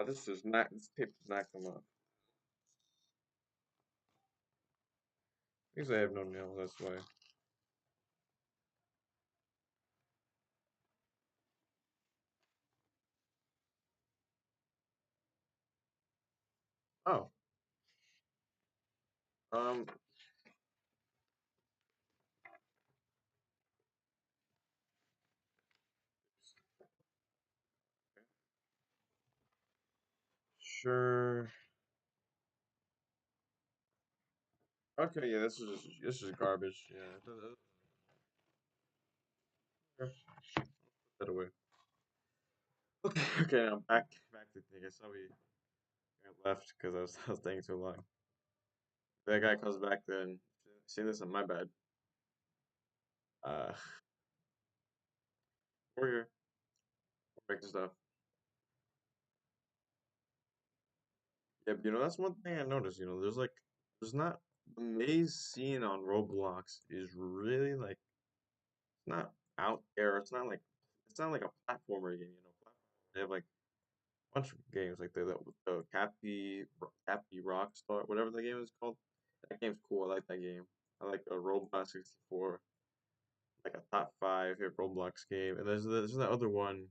Oh, this is not. This tape does not come up. Because I have no nails. That's why. Oh. Um. Sure. Okay. Yeah. This is garbage. Yeah. Okay, put that away. Okay. Okay. Now back to the thing. I saw we got left because I was staying too long. That guy comes back then. See this on my bed. Uh. We're here. We're making stuff. Yeah. That's one thing I noticed. There's not the maze scene on Roblox is really like it's not out there. It's not like a platformer game. They have like a bunch of games like the Cappy Rockstar, whatever the game is called. That game's cool. I like that game. I like a Roblox 64, like a top five hit Roblox game. And there's that other one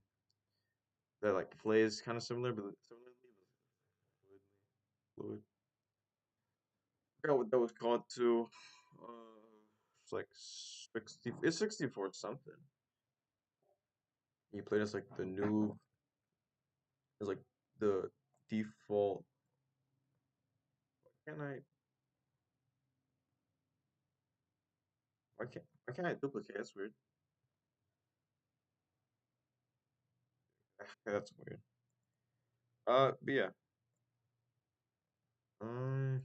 that like plays kind of similar, but similarly, fluid. I forgot what that was called too. It's like 60. It's 64 something. You played as like the new. It's like the default. Can I? Why can't I duplicate? That's weird. That's weird. But yeah. Um,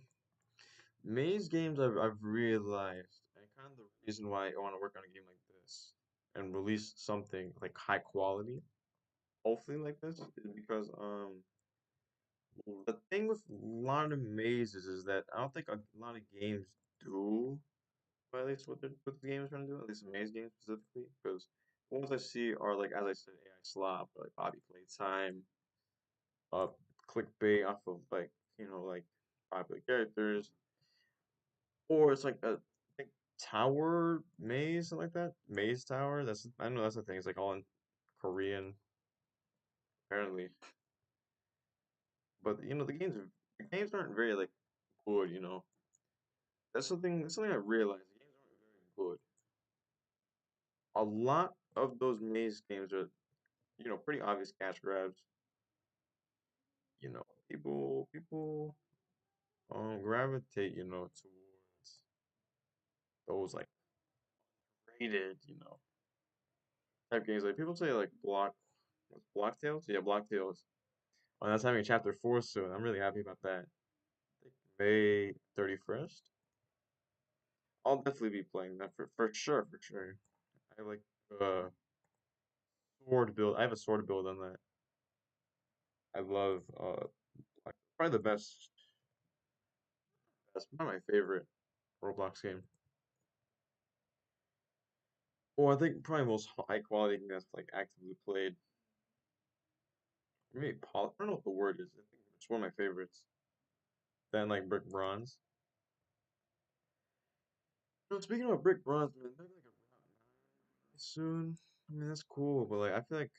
maze games I've realized, and kind of the reason why I want to work on a game like this and release something like high quality, hopefully like this, is because the thing with a lot of mazes is that I don't think a lot of games do violate what the game is trying to do, at least maze games specifically, because the ones I see are like as I said, AI slop, like Bobby Playtime, uh, clickbait off of like popular characters, or it's like a like tower maze, something like that. Maze tower. I know that's the thing. It's like all in Korean apparently, but the games aren't very like good. That's something I realized. The games aren't very good. A lot of those maze games are pretty obvious cash grabs. People gravitate towards those like rated type games. Like people say like Block Tales? Yeah, Block Tales. Oh, that's having chapter 4 soon. I'm really happy about that. I think May 31st. I'll definitely be playing that for sure, for sure. I like uh sword build. I have a sword build on that. I love like probably the best probably my favorite Roblox game. Well, I think probably most high quality game that's like actively played. Maybe I don't know what the word is. I think it's one of my favorites. Then like Brick Bronze. Speaking of Brick Bronze, man, there's like a Route 9 soon. I mean that's cool, but like I feel like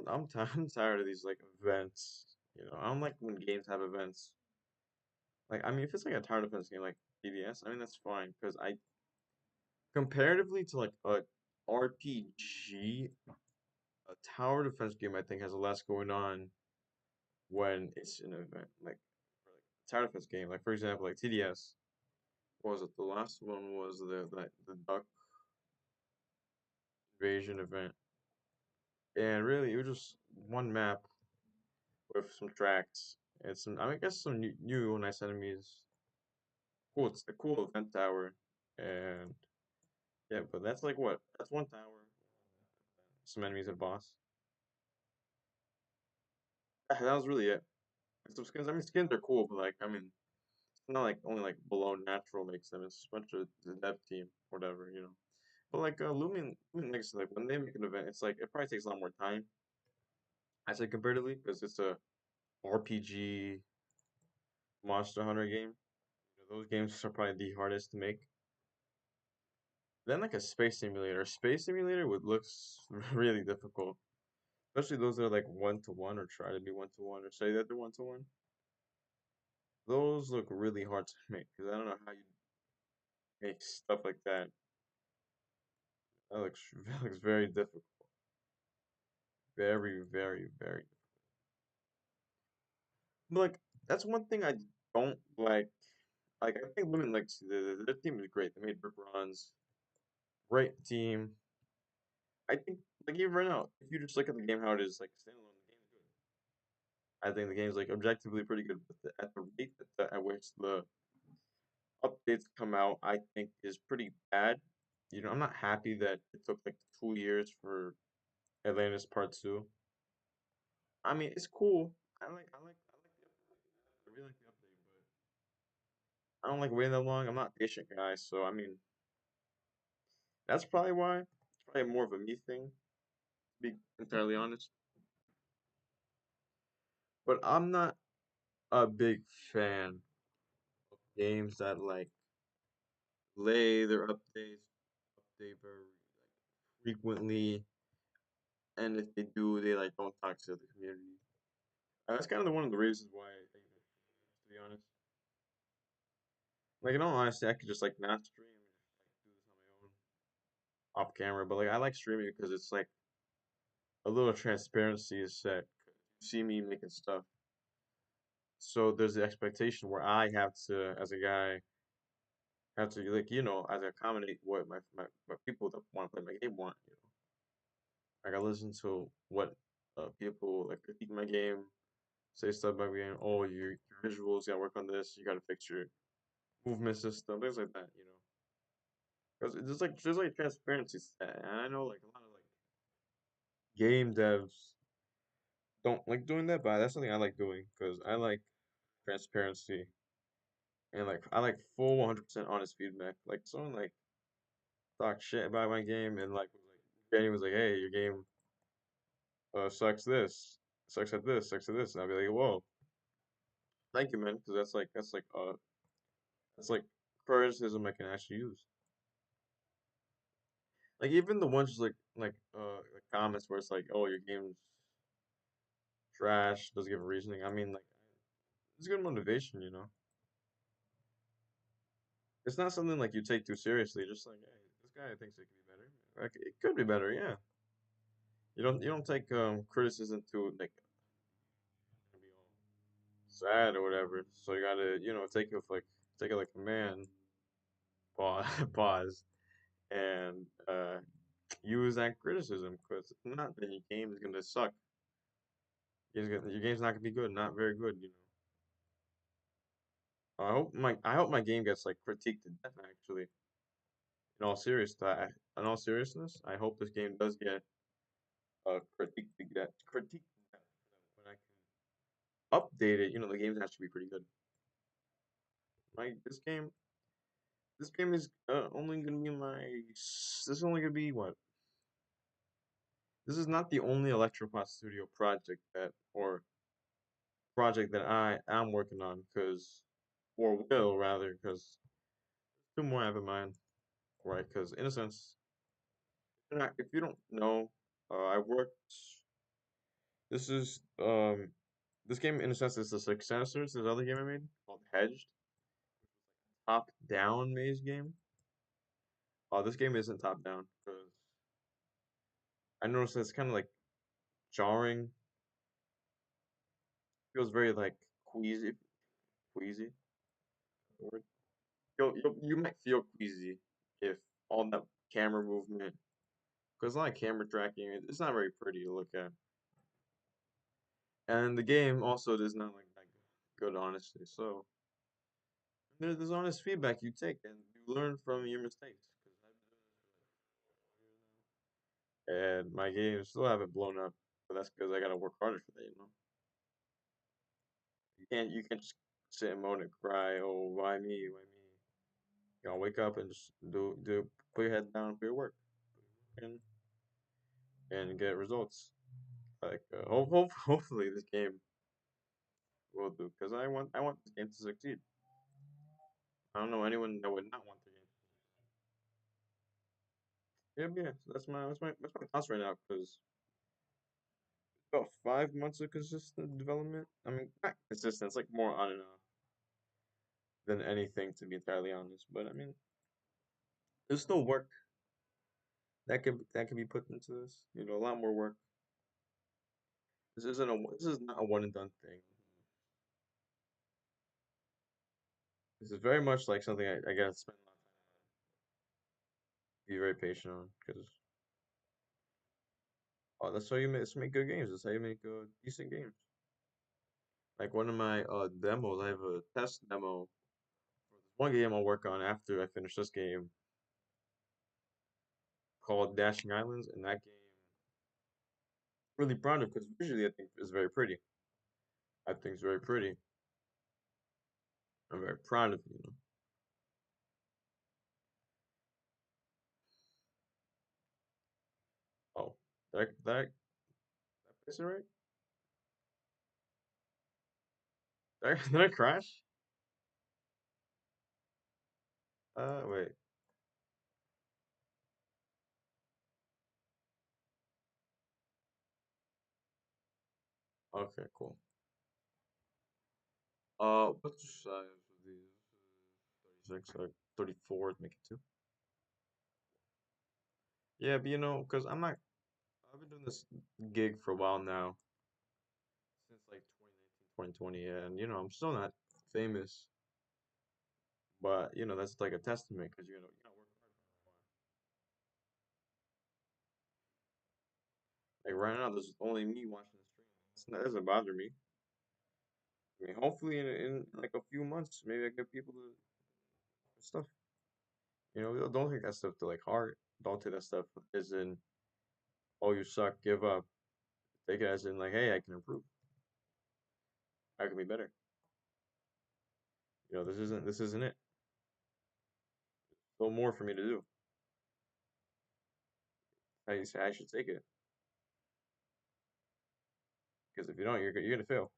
I'm tired of these like events. I don't like when games have events. Like I mean, if it's like a tower defense game like DDS, I mean that's fine because I comparatively to like a RPG, a tower defense game I think has less going on when it's an event. Like for like a tower defense game, like for example, like TDS. What was it? The last one was the duck invasion event. and really it was just one map with some tracks and some, I guess some new nice enemies. Cool, it's a cool event tower, and yeah, but that's like what? That's one tower. Some enemies and a boss. That was really it. And some skins. I mean, skins are cool, but like, I mean, it's not like only like below natural makes them. It's a bunch of the dev team, whatever, you know. But like Lumen Legacy, like when they make an event, it's like it probably takes a lot more time. I say comparatively because it's a RPG Monster Hunter game. You know, those games are probably the hardest to make. Then like a space simulator. Space simulator would looks really difficult, especially those that are like one to one or try to be one to one or say that they're one to one. Those look really hard to make because I don't know how you make stuff like that. That looks that looks very difficult. Very, very, very. But like that's one thing I don't like. Like I think Women like their team is great. They made Brick Runs, great team. I think like even right now, if you just look at the game how it is, like standalone, the game is good. I think the game's like objectively pretty good, but at the rate at which the updates come out, I think is pretty bad. You know, I'm not happy that it took like 2 years for Atlantis Part Two. I mean, it's cool. I like the update. I really like the update, but I don't like waiting that long. I'm not a patient guy, so I mean, that's probably why. It's probably more of a me thing, to be entirely honest. But I'm not a big fan of games that like lay their update very like frequently, and if they do, they like don't talk to the community. That's kind of one of the reasons why I think it, to be honest. Like in all honesty, I could just like not stream and just like do this on my own off camera. But like I like streaming because it's like a little transparency is set. 'Cause you see me making stuff, so there's the expectation where I have to, as a guy, have to like as I accommodate what my people that want to play my game want. You know, like I listen to what people like critique my game, say stuff about my game. Oh, your visuals, you gotta work on this. You gotta fix your movement system, things like that. You know, because there's like transparency set, and I know like a lot of like game devs don't like doing that, but that's something I like doing because I like transparency and like I like full 100% honest feedback. Like someone like talk shit about my game and like Danny was like, "Hey, your game sucks this, sucks at this, sucks at this," and I'll be like, "Whoa, thank you, man," because that's like criticism I can actually use. Like even the ones like comments where it's like, "Oh, your game's trash," doesn't give a reasoning. I mean, like it's good motivation, you know. It's not something like you take too seriously. Just like, hey, this guy thinks it could be better. Like it could be better, yeah. You don't take criticism to like be all sad or whatever. So you gotta take it like a man. Pause, pause, and use that criticism because if not, then your game is gonna suck. Your game's not gonna be good, not very good. You know. I hope my game gets like critiqued to death. Actually, in all seriousness, I hope this game does get critique to death. So that when I can update it, the game's actually be pretty good. Like this game is only gonna be this is only gonna be what? This is not the only Electropod Studio project that I am working on, or will rather, because two more I have in mind, right? Because in a sense, if you don't know, I worked. This is this game in a sense is the successor to the other game I made called Hedged, top down maze game. This game isn't top down because I noticed it's kind of like jarring. Feels very like queasy. Word. You might feel queasy if all that camera movement, because I like camera tracking. It's not very pretty to look at, and the game also does not like that good, honestly. So there's honest feedback you take, and you learn from your mistakes. Because I've been doing this for like 4 years now, and my games still haven't blown up, but that's because I gotta work harder for that. You can't just sit and moan and cry. Oh, why me? Why me? You gotta wake up and just put your head down, put your work, and get results. Like hopefully this game will do because I want this game to succeed. I don't know anyone that would not want the game. Yeah, yeah. So that's my thoughts right now because about 5 months of consistent development. I mean, not consistent. It's like more on and off than anything, to be entirely honest. But I mean, there's still work that can be put into this. A lot more work. This is not a one and done thing. This is very much like something I gotta spend a lot of time on, be very patient on, because that's how you make good games. That's how you make decent games. Like one of my demos, I have a test demo for this one game I'll work on after I finish this game called Dashing Islands, and that game really proud of because visually I think is very pretty. I think it's very pretty. I'm very proud of it. Oh, that place it right? Did I crash? Wait. Okay, cool. What's the size of these? 36, 34, make it two. Yeah, but because I've been doing this gig for a while now, since like 2019, 2020, and I'm still not famous, but that's like a testament because you gotta work hard for a while. Like right now, there's only me watching the stream. That doesn't bother me. I mean, hopefully in like a few months, maybe I get people to stuff. Don't take that stuff to like heart. Don't take that stuff as in, oh, you suck, give up. Take it as in like, hey, I can improve. I can be better. This isn't it. Still more for me to do. I say I should take it because if you don't, you're gonna fail.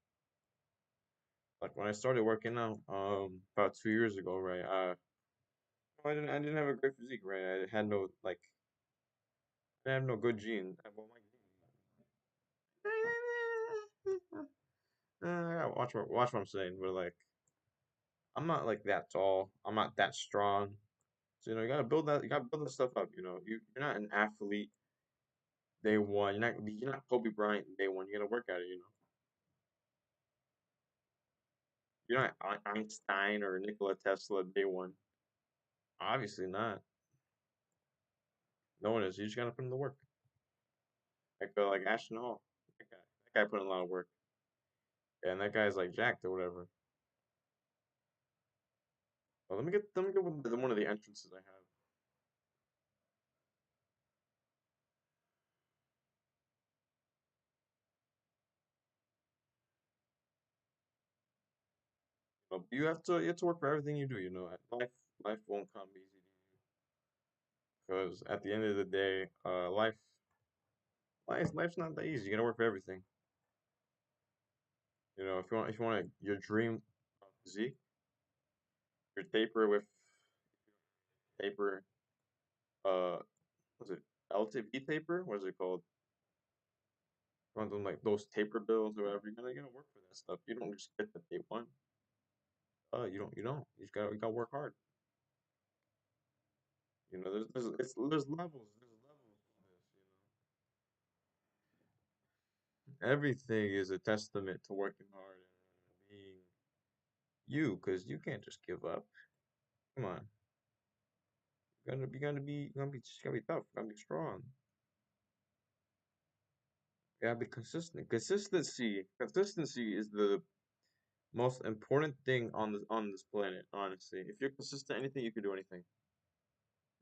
Like when I started working out, about 2 years ago, right? I didn't have a great physique, right? I had no like, I have no good genes. Well, I gotta watch what I'm saying. But like, I'm not like that tall. I'm not that strong. So you gotta build that. You gotta build that stuff up. You're not an athlete day one. You're not Kobe Bryant day one. You gotta work at it. You're not Einstein or Nikola Tesla day one. Obviously not. No one is. You just gotta put in the work. Like Ashton Hall. That guy put in a lot of work. And that guy's like jacked or whatever. Well, let me get one of the entrances I have. You have to work for everything you do. Life won't come easy to you because at the end of the day, life's not that easy. You gotta work for everything. If you want your dream physique, your taper with taper, what's it LTV taper? What is it called? One of them like those taper bills or whatever. You gotta work for that stuff. You don't just get the day one. You don't. You gotta work hard. There's levels. There's levels to this. Everything is a testament to working hard and being you, because you can't just give up. Come on, you gotta be tough. You gotta be strong. Yeah, be consistent. Consistency is the most important thing on this planet, honestly. If you're consistent, anything you can do anything.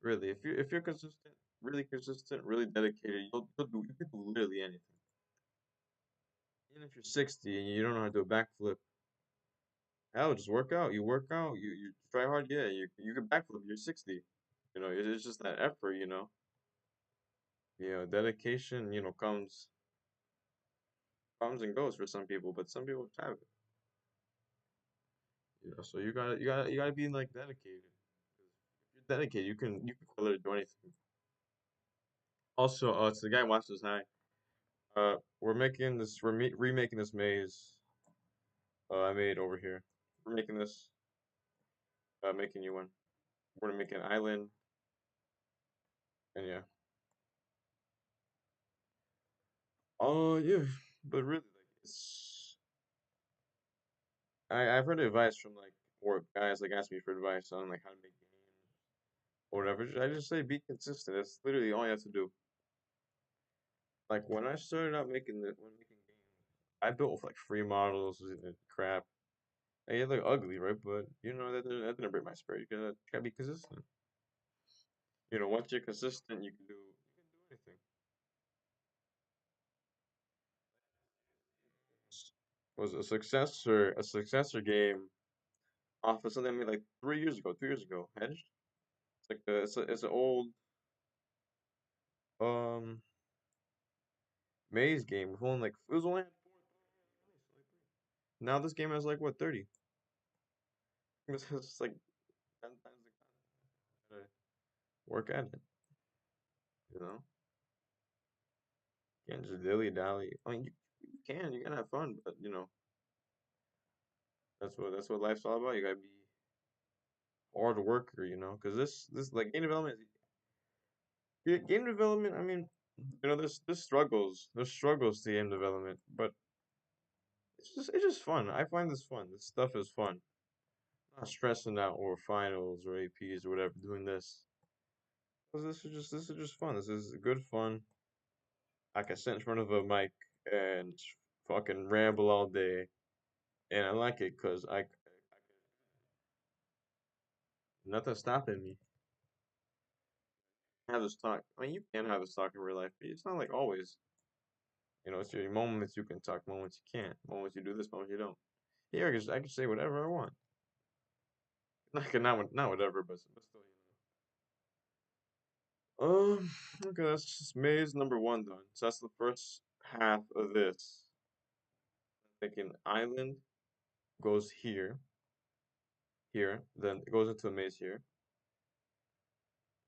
Really, if you're consistent, really dedicated, you can do literally anything. Even if you're 60 and you don't know how to do a backflip, hell, just work out. You work out, you try hard, yeah, you can backflip. You're 60. It's just that effort. Dedication. Comes and goes for some people, but some people have it. So you gotta be like dedicated. If you're dedicated, you can literally do anything. Also, it's the guy watches high. We're remaking this maze. I made over here. We're making this. Making you one. We're gonna make an island, and yeah. Oh yeah, but really, like I've heard advice from like or guys like ask me for advice on like how to make games or whatever. I just say be consistent. That's literally all you have to do. Like when I started out when making games, I built with like free models and crap. And they look ugly, right? But that didn't break my spirit. You gotta be consistent. Once you're consistent, you can do anything. Was a successor game off of something I made like 3 years ago, 2 years ago. Hedged. It's an old um maze game with only like it was only had now this game has like what 30. It's like 10 times the content. Gotta work at it, you know. Can't just dilly dally. I mean, you can have fun, but that's what life's all about. You gotta be hard worker, because this like game development. I mean, there's struggles to game development, but it's just fun. I find this fun. This stuff is fun. Not stressing out over finals or APs or whatever. Doing this. 'Cause this is just fun. This is good fun. I can sit in front of a mic and fucking ramble all day, and I like it because nothing's stopping me. Have this talk. I mean, you can have this talk in real life, but it's not like always. It's your moments you can talk, moments you can't, moments you do this, moments you don't. Here, I can say whatever I want. Not whatever, but still. Okay, that's just maze number one done. So that's the first half of this. Thinking island goes here, then it goes into a maze here.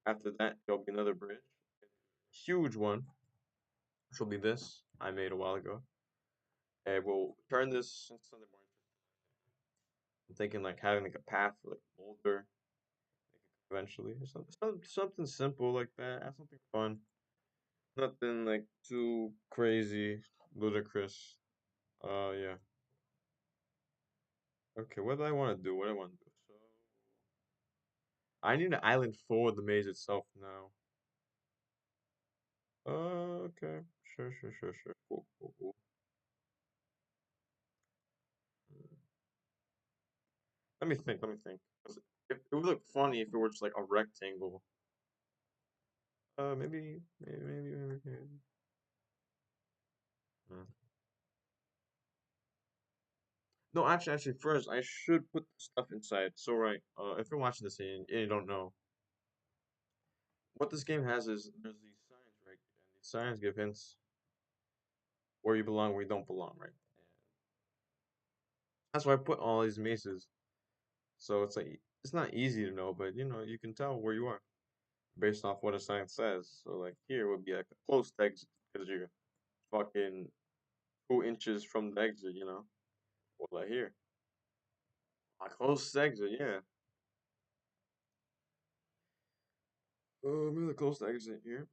After that, there'll be another bridge, huge one, which will be this I made a while ago. And we'll turn this into something more interesting. I'm thinking like having like a path for like boulder, eventually, or something simple like that. Have something fun, nothing like too crazy, ludicrous. Yeah. Okay, what do I want to do? What do I want to do? So I need an island for the maze itself now. Okay. Sure, sure, sure, sure. Cool, cool, cool. Hmm. Let me think, let me think. 'Cause it would look funny if it were just like a rectangle. Maybe. Hmm. No, actually, first I should put the stuff inside. So, right, if you're watching this and you don't know, what this game has is there's these signs, right? And these signs give hints where you belong, where you don't belong, right? And that's why I put all these mazes. So it's like it's not easy to know, but you can tell where you are based off what a sign says. So like here would be like a close exit because you're fucking 2 inches from the exit. Or like here, a close exit, yeah. Maybe the close exit here.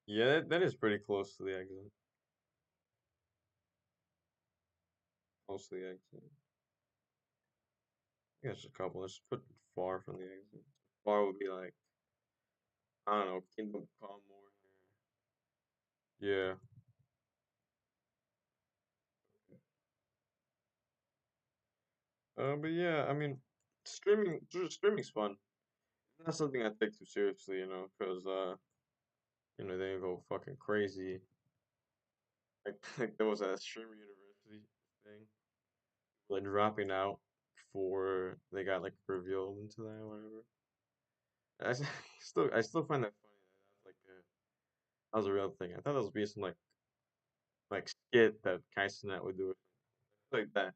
Yeah, that is pretty close to the exit. Close to the exit. I guess a couple. Let's put far from the exit. Far would be like I don't know, Kingdom Come over here. Yeah. But yeah, I mean, streaming's fun. Not something I take too seriously, because they go fucking crazy. Like, like there was a streamer university thing, like dropping out before they got like revealed into that or whatever. I still find that funny. That was a real thing. I thought that was be some like skit that Kaisenet would do or something like that.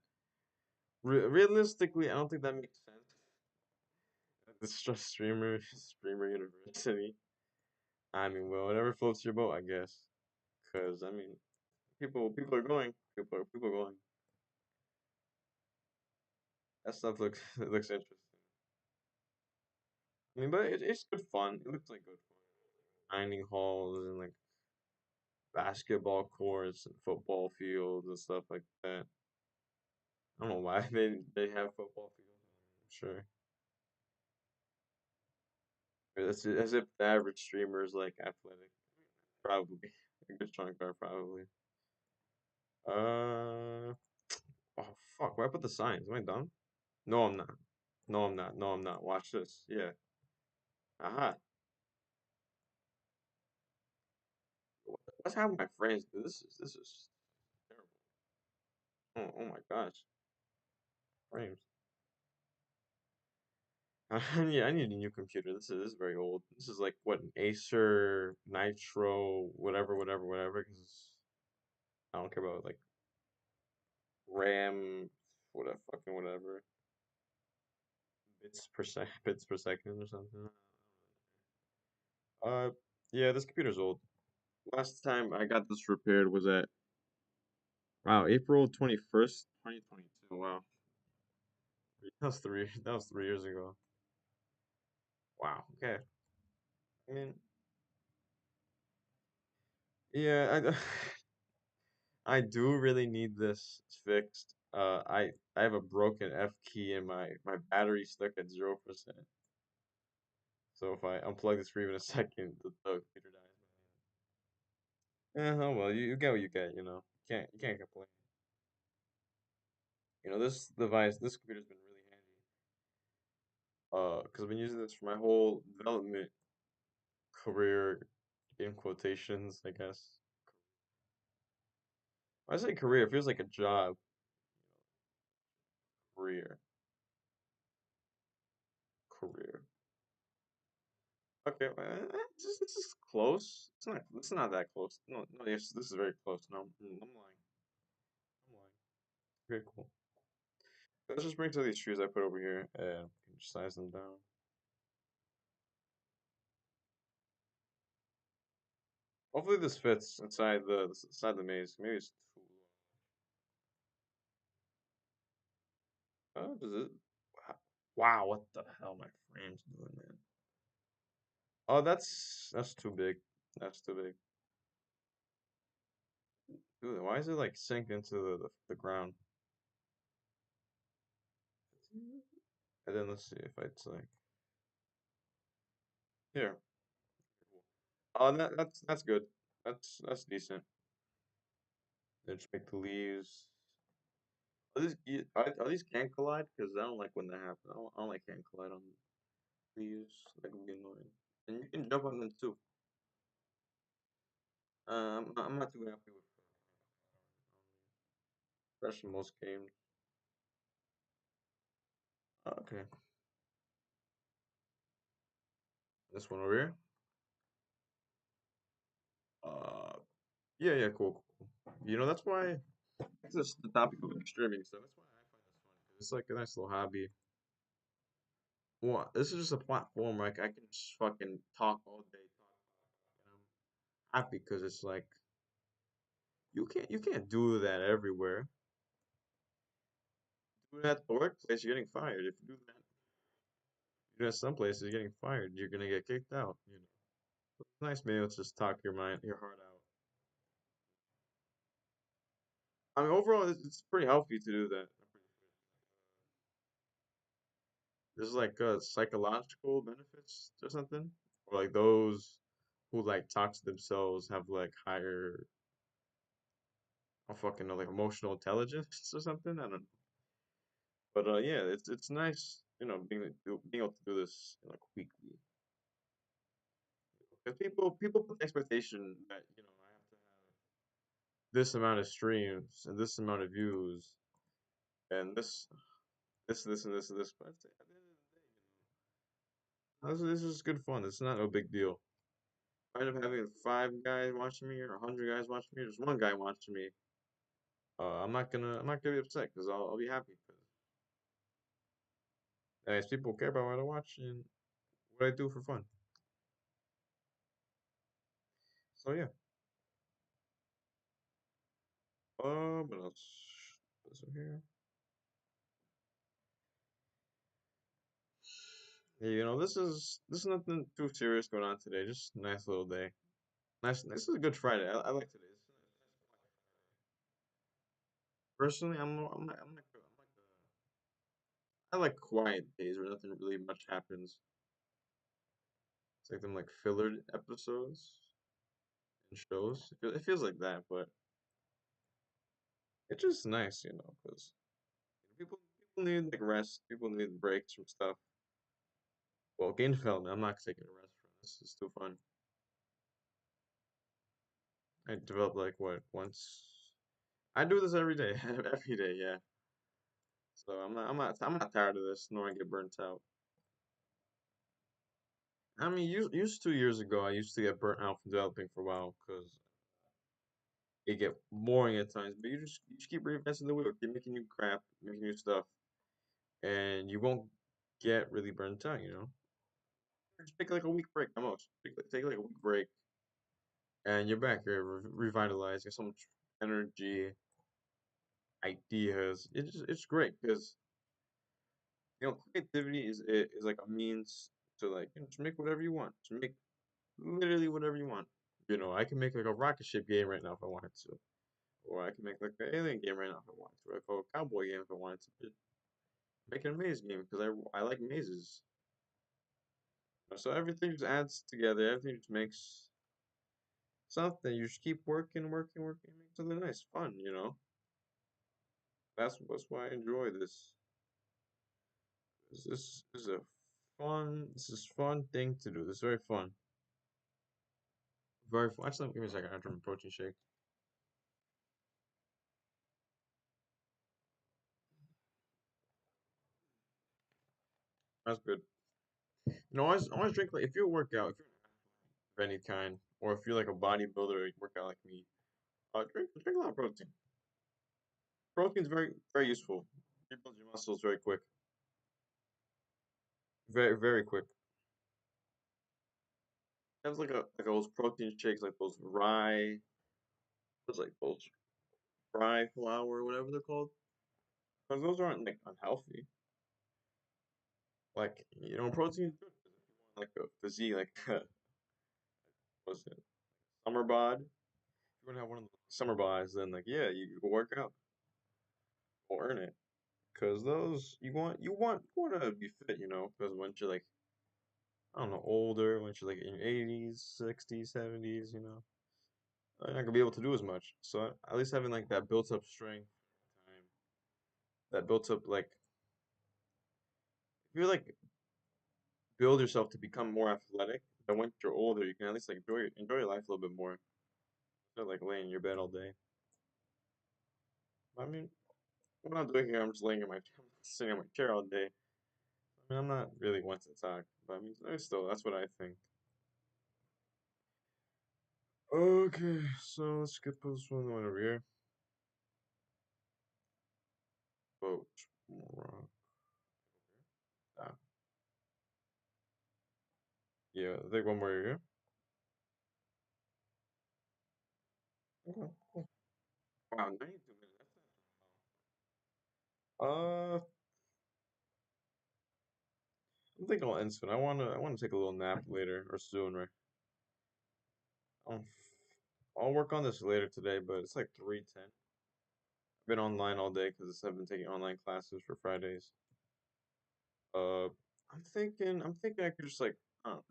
Realistically, I don't think that makes sense. It's just streamer university. I mean, well, whatever floats your boat, I guess. Because I mean, people are going. People are going. That stuff looks it looks interesting. I mean, but it's good fun. It looks like good fun. Dining halls and like basketball courts and football fields and stuff like that. I don't know why they have football fields. I'm sure. As if the average streamer is like athletic. Probably. A good chunk are probably. Uh oh fuck, where I put the signs? Am I done? No, I'm not. No, I'm not. No, I'm not. Watch this. Yeah. Aha. What's happening with my frames, dude? This is terrible. Oh my gosh. Frames. I need a new computer. This is very old. This is like what an Acer Nitro whatever whatever whatever. Because I don't care about like RAM, whatever fucking whatever bits per second or something. Uh, yeah, this computer's old. Last time I got this repaired was at wow April 21st, 2022. Wow, that was 3 years ago. Wow. Okay. I mean, yeah, I do really need this fixed. I have a broken F key and my battery's stuck at 0%. So if I unplug this for even a second, the computer dies. Oh well, you get what you get, You can't complain. This computer's been really handy. Because I've been using this for my whole development career, in quotations, I guess. When I say career, it feels like a job. Career, career. Okay, this is close. It's not that close. No, no, yes, this is very close. No, I'm lying. I'm lying. Very cool. Let's just bring to these shoes I put over here and just size them down. Hopefully this fits inside the maze. Maybe it's too low. Does it? Wow, what the hell my frame's doing, man? Oh, that's too big. That's too big. Dude, why is it like sink into the ground? And then let's see if it's like here. Oh, that's good. That's decent. Then just make the leaves. Are these can't collide? Because I don't like when that happens. I don't like can't collide on leaves. That can be annoying. And you can jump on them too. I'm not too happy with especially most games. Okay, this one over here. Uh, yeah, yeah, cool, cool. That's why it's just the topic of like streaming, so that's why I find this fun. 'Cause it's like a nice little hobby. Well, this is just a platform where I can just fucking talk all day, and I'm happy because it's like you can't do that everywhere. Do that at the workplace, you're getting fired. If you do that some places, you're getting fired. You're gonna get kicked out. It's nice being able to just talk your heart out. I mean, overall, it's pretty healthy to do that. There's like psychological benefits or something. or like those who like talk to themselves have like higher, I fucking know, like emotional intelligence or something. I don't know. But yeah, it's nice, being able to do this like weekly. Because people put the expectation that I have to have this amount of streams and this amount of views and this and this and this. But at the end of the day, this is good fun. It's not a big deal. I end up having 5 guys watching me or 100 guys watching me. There's one guy watching me. I'm not gonna be upset because I'll be happy because anyways, people care about what I watch and what I do for fun. So yeah. What else? What's over here? Yeah, this is nothing too serious going on today. Just a nice little day. Nice. This is a good Friday. I like today. Personally, I like quiet days where nothing really much happens. It's like them like filler episodes and shows. It feels like that, but it's just nice, because people need like rest. People need breaks from stuff. Well, game development, I'm not taking a rest from this. It's too fun. I develop like what once. I do this every day, every day. Yeah. So I'm not tired of this, nor I get burnt out. I mean, used 2 years ago, I used to get burnt out from developing for a while because it get boring at times. But you just keep reinventing the wheel, keep making new crap, making new stuff, and you won't get really burnt out. Just take like a week break at most. Take like a week break, and you're back. You're revitalized. You have so much energy, ideas. It's great because creativity is like a means to like just make whatever you want. Just make literally whatever you want. I can make like a rocket ship game right now if I wanted to, or I can make like an alien game right now if I wanted to, or a cowboy game if I wanted to. Just make an a maze game because I like mazes. So everything just adds together. Everything just makes something. You just keep working, working, working, make something nice, fun. That's why I enjoy this. This is a fun thing to do. This is very fun. Very fun. Actually, give me a second. I drink a protein shake. That's good. Always drink like if you work out, if you're of any kind, or if you're like a bodybuilder, you work out like me, drink a lot of protein. Protein's very very useful. It builds your muscles very quick, very very quick. There's like those protein shakes, like those rye flour or whatever they're called. Because those aren't like unhealthy. Like protein is good. 'Cause if you want like a physique, like what's it, summer bod. If you want to have one of those summer bods, then like yeah, you go work out or earn it. Because those you want to be fit, because once you're like I don't know older, once you're like in your 80s, 60s, 70s, you're not gonna be able to do as much. So at least having like that built up strength, time, that built up like if you like build yourself to become more athletic, then once you're older, you can at least like enjoy your life a little bit more. Instead of like laying in your bed all day. I mean, what I'm doing here, I'm just laying in my sitting in my chair all day. I mean, I'm not really one to talk, but I mean, still, that's what I think. Okay, so let's get this one over here. Boat. Rock. Ah, yeah, I think one more here. Okay. Wow, 92 minutes. That's not I think I'll end soon. I wanna take a little nap later or soon, right? I'll, I'll work on this later today, but it's like 3:10. I've been online all day because I've been taking online classes for Fridays. Uh, I'm thinking I could just like I don't know,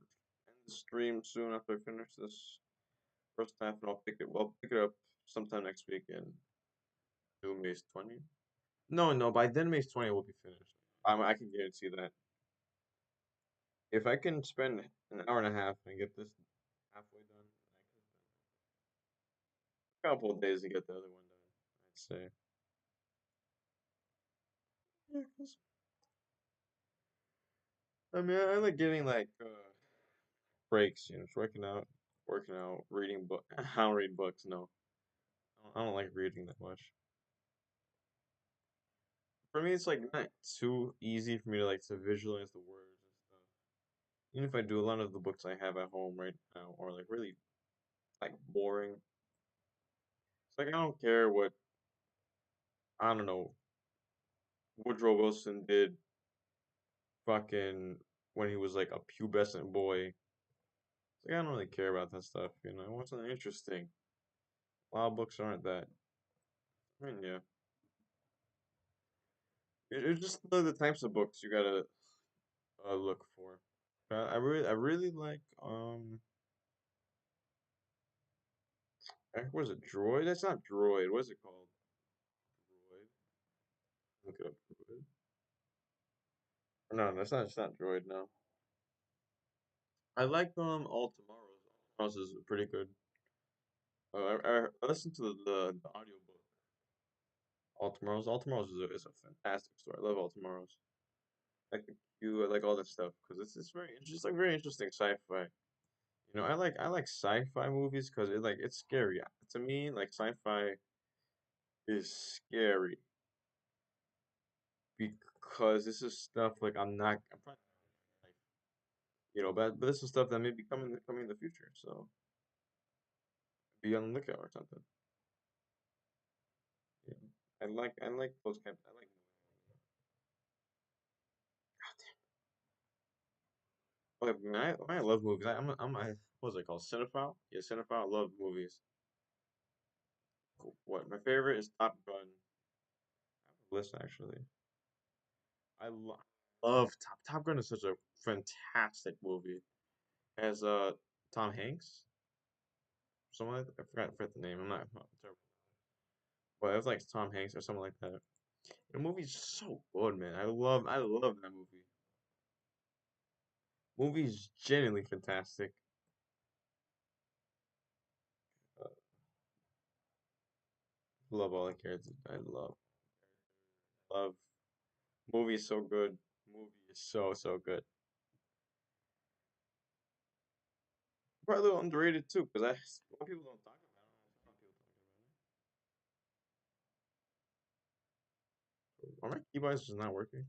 the stream soon after I finish this first half, and I'll pick it up sometime next week and do Maze 20. No, no, by then Maze 20 will be finished. I can guarantee that. If I can spend an hour and a half and get this halfway done, I can spend a couple of days to get the other one done, I'd say. Yeah, 'cause I mean, I like getting like breaks, just working out, reading book. I don't read books, no. I don't like reading that much. For me, it's like not too easy for me to visualize the words and stuff. Even if I do, a lot of the books I have at home right now are like really like boring. It's like I don't care what, I don't know, Woodrow Wilson did fucking when he was like a pubescent boy. It's like I don't really care about that stuff. It wasn't interesting. A lot of books aren't that. I mean, yeah. It's just the types of books you gotta look for. I really like what is it? Droid? That's not Droid. What is it called? Droid. Look it up. Droid. No, that's not. It's not Droid. No. I like All Tomorrows. All Tomorrows is pretty good. I listened to the audiobook. All Tomorrows. All Tomorrows is a fantastic story. I love All Tomorrows. I like the Q. I like all that stuff because it's just like very interesting sci-fi. I like sci-fi movies because it's scary. To me, like sci-fi is scary because this is stuff like I'm probably like but this is stuff that may be coming in the future. So be on the lookout or something. Yeah. I like those kind. I like. Okay, I love movies. I'm a what's it called? Cinephile? Yeah, cinephile. I love movies. Cool. What my favorite is Top Gun. I have a list actually. I love Top Gun is such a fantastic movie. Has Tom Hanks, someone I forgot the name. I'm not terrible, but it was like Tom Hanks or something like that. The movie's so good, man. I love that movie. Movie's genuinely fantastic. Uh, love all the characters. I love movie is so good. Movie is so good. Probably a little underrated too, because a lot of people don't talk about it. A lot of people talk about it. Are my keyboards just not working?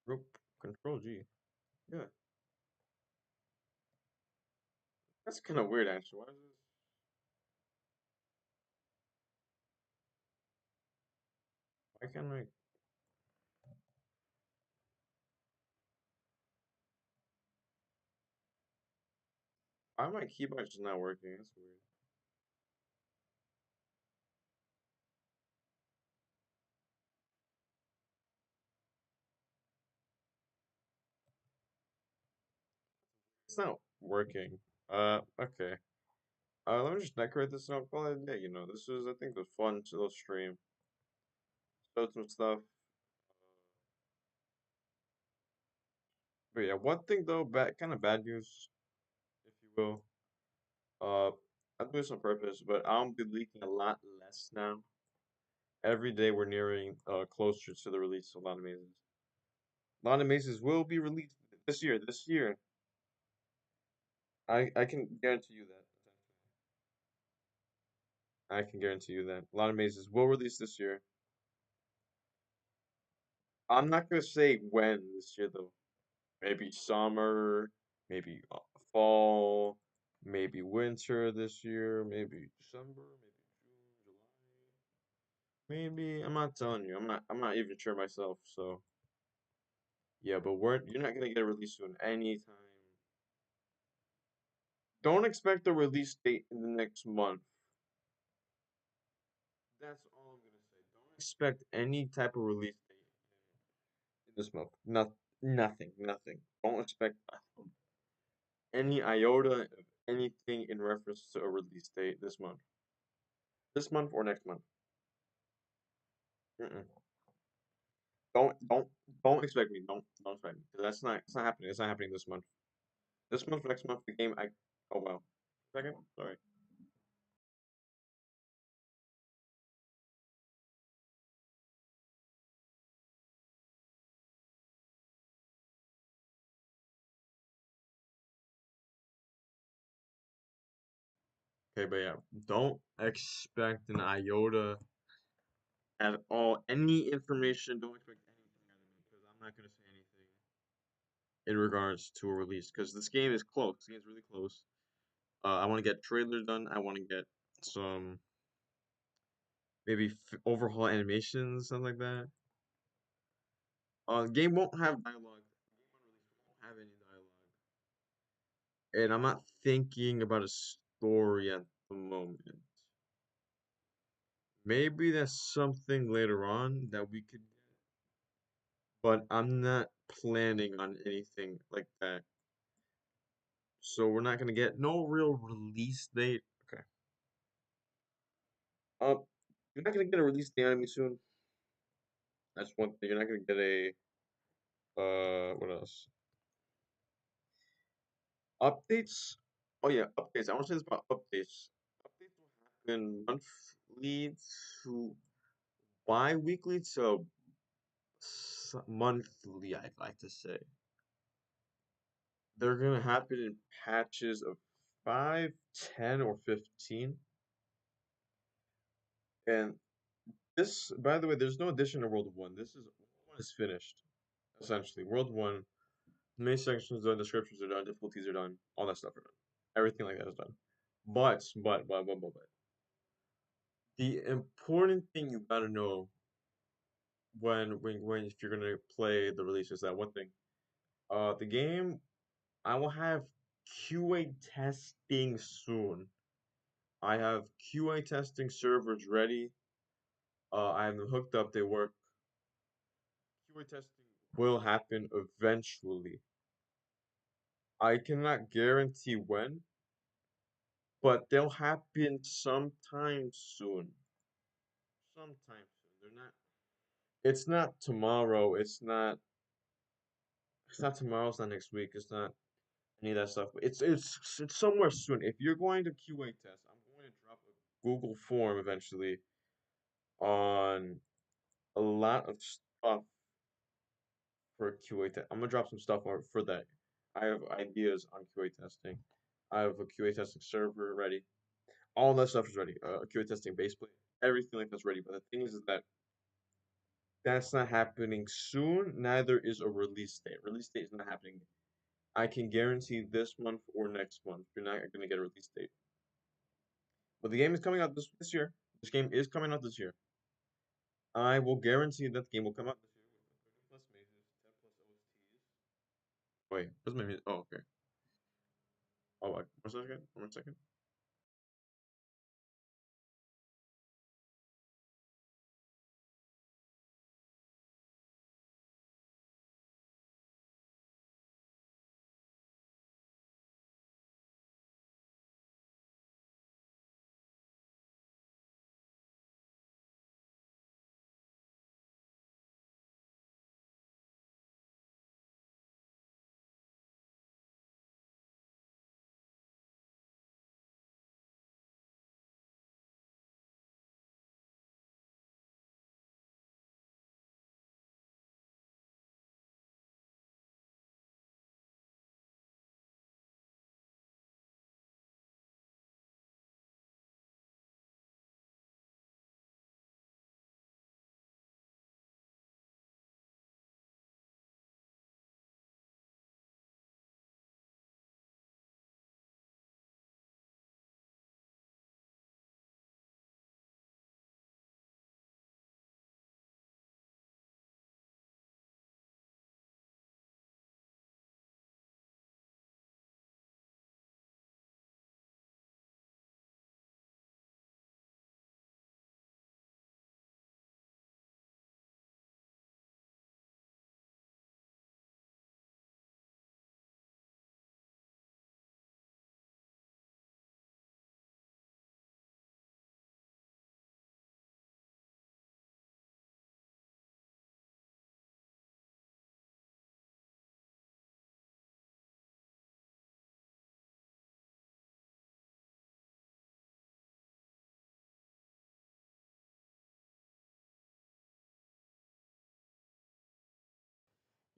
Group Control G. Yeah, that's kind of weird actually. Why is this? Why can't I? Why my keyboard's just not working? That's weird. It's not working. Okay. Let me just decorate this and I'll call it a day. This was I think was fun to little stream. Showed some stuff. But yeah, one thing though, kind of bad news, if you will. I'm doing this on purpose, but I'll be leaking a lot less now. Every day we're nearing closer to the release of Lotta Mazes. Lotta Mazes will be released this year. This year, I can guarantee you that. I can guarantee you that Lotta Mazes will release this year. I'm not gonna say when this year though. Maybe summer, maybe fall, maybe winter this year, maybe December, maybe June, July. Maybe I'm not telling you. I'm not even sure myself. So yeah, but you're not gonna get a release soon anytime. Don't expect a release date in the next month. That's all I'm gonna say. Don't expect any type of release date. this month. Nothing. Don't expect any iota of anything in reference to a release date this month. This month or next month. Mm-mm. Don't don't don't expect me. Don't expect me. 'Cause that's not it's not happening. It's not happening this month. This month, next month, the game I oh wow. Second? Sorry. Okay, but yeah, don't expect an iota at all. Any information, don't expect anything out of me because I'm not gonna say anything in regards to a release because this game is close. This game's really close. I want to get trailers done. I want to get some maybe overhaul animations, something like that. Game won't have dialogue. Game on release won't have any dialogue, and I'm not thinking about a story at the moment. Maybe that's something later on that we could get, but I'm not planning on anything like that. So we're not gonna get no real release date. Okay. You're not gonna get a release date on me soon. That's one thing. You're not gonna get a what else? Updates. Oh yeah, updates. I want to say this about updates. Updates will happen monthly to bi-weekly to monthly, I'd like to say. They're gonna happen in patches of 5, 10, or 15. And this, by the way, there's no addition to World 1. World 1 is finished, essentially. World 1, main sections are done, descriptions are done, difficulties are done, all that stuff are done. Everything like that is done. But. The important thing you gotta know when if you're gonna play the release is that one thing. The game I will have QA testing soon. I have QA testing servers ready. I have them hooked up. They work. QA testing will happen eventually. I cannot guarantee when, but they'll happen sometime soon. Sometime soon. They're not. It's not tomorrow. It's not. It's not tomorrow. It's not next week. It's not any of that stuff. But it's somewhere soon. If you're going to QA test, I'm going to drop a Google form eventually on a lot of stuff for QA test. I'm gonna drop some stuff for that. I have ideas on QA testing. I have a QA testing server ready. All that stuff is ready. QA testing base plate, everything like that's ready. But the thing is that that's not happening soon. Neither is a release date. Release date is not happening. I can guarantee this month or next month you're not gonna get a release date. But the game is coming out this year. This game is coming out this year. I will guarantee that the game will come out this year with 30 plus mazes, 10 plus OSTs. Wait, what's my music? Oh, okay. Oh, wait, 1 second. 1 second.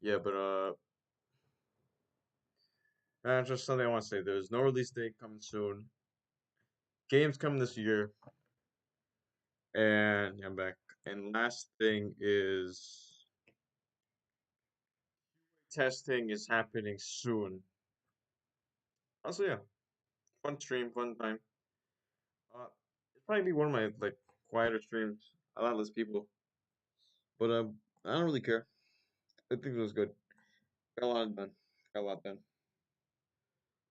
Yeah, but just something I want to say. There's no release date coming soon. Games coming this year, and yeah, I'm back. And last thing is testing is happening soon. Also, yeah, fun stream, fun time. It'd probably be one of my like quieter streams. A lot less people, but I don't really care. I think it was good. Got a lot done. Got a lot done.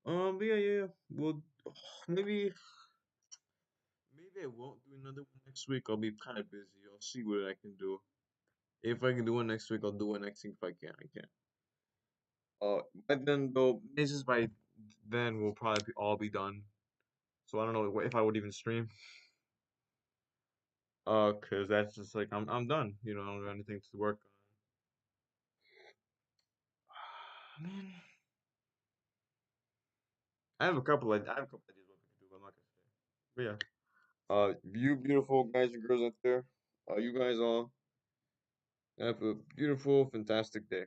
But yeah, yeah, yeah. Well, maybe I won't do another one next week. I'll be kind of busy. I'll see what I can do. If I can do one next week, I'll do one next week. If I can't, I can't. But then though, this is by then we'll probably all be done. So I don't know if I would even stream. 'Cause that's just like I'm done. You know, I don't have anything to work on. I mean, I have a couple ideas what we can do, but I'm not gonna say. But yeah. You beautiful guys and girls out there. You guys all have a beautiful, fantastic day.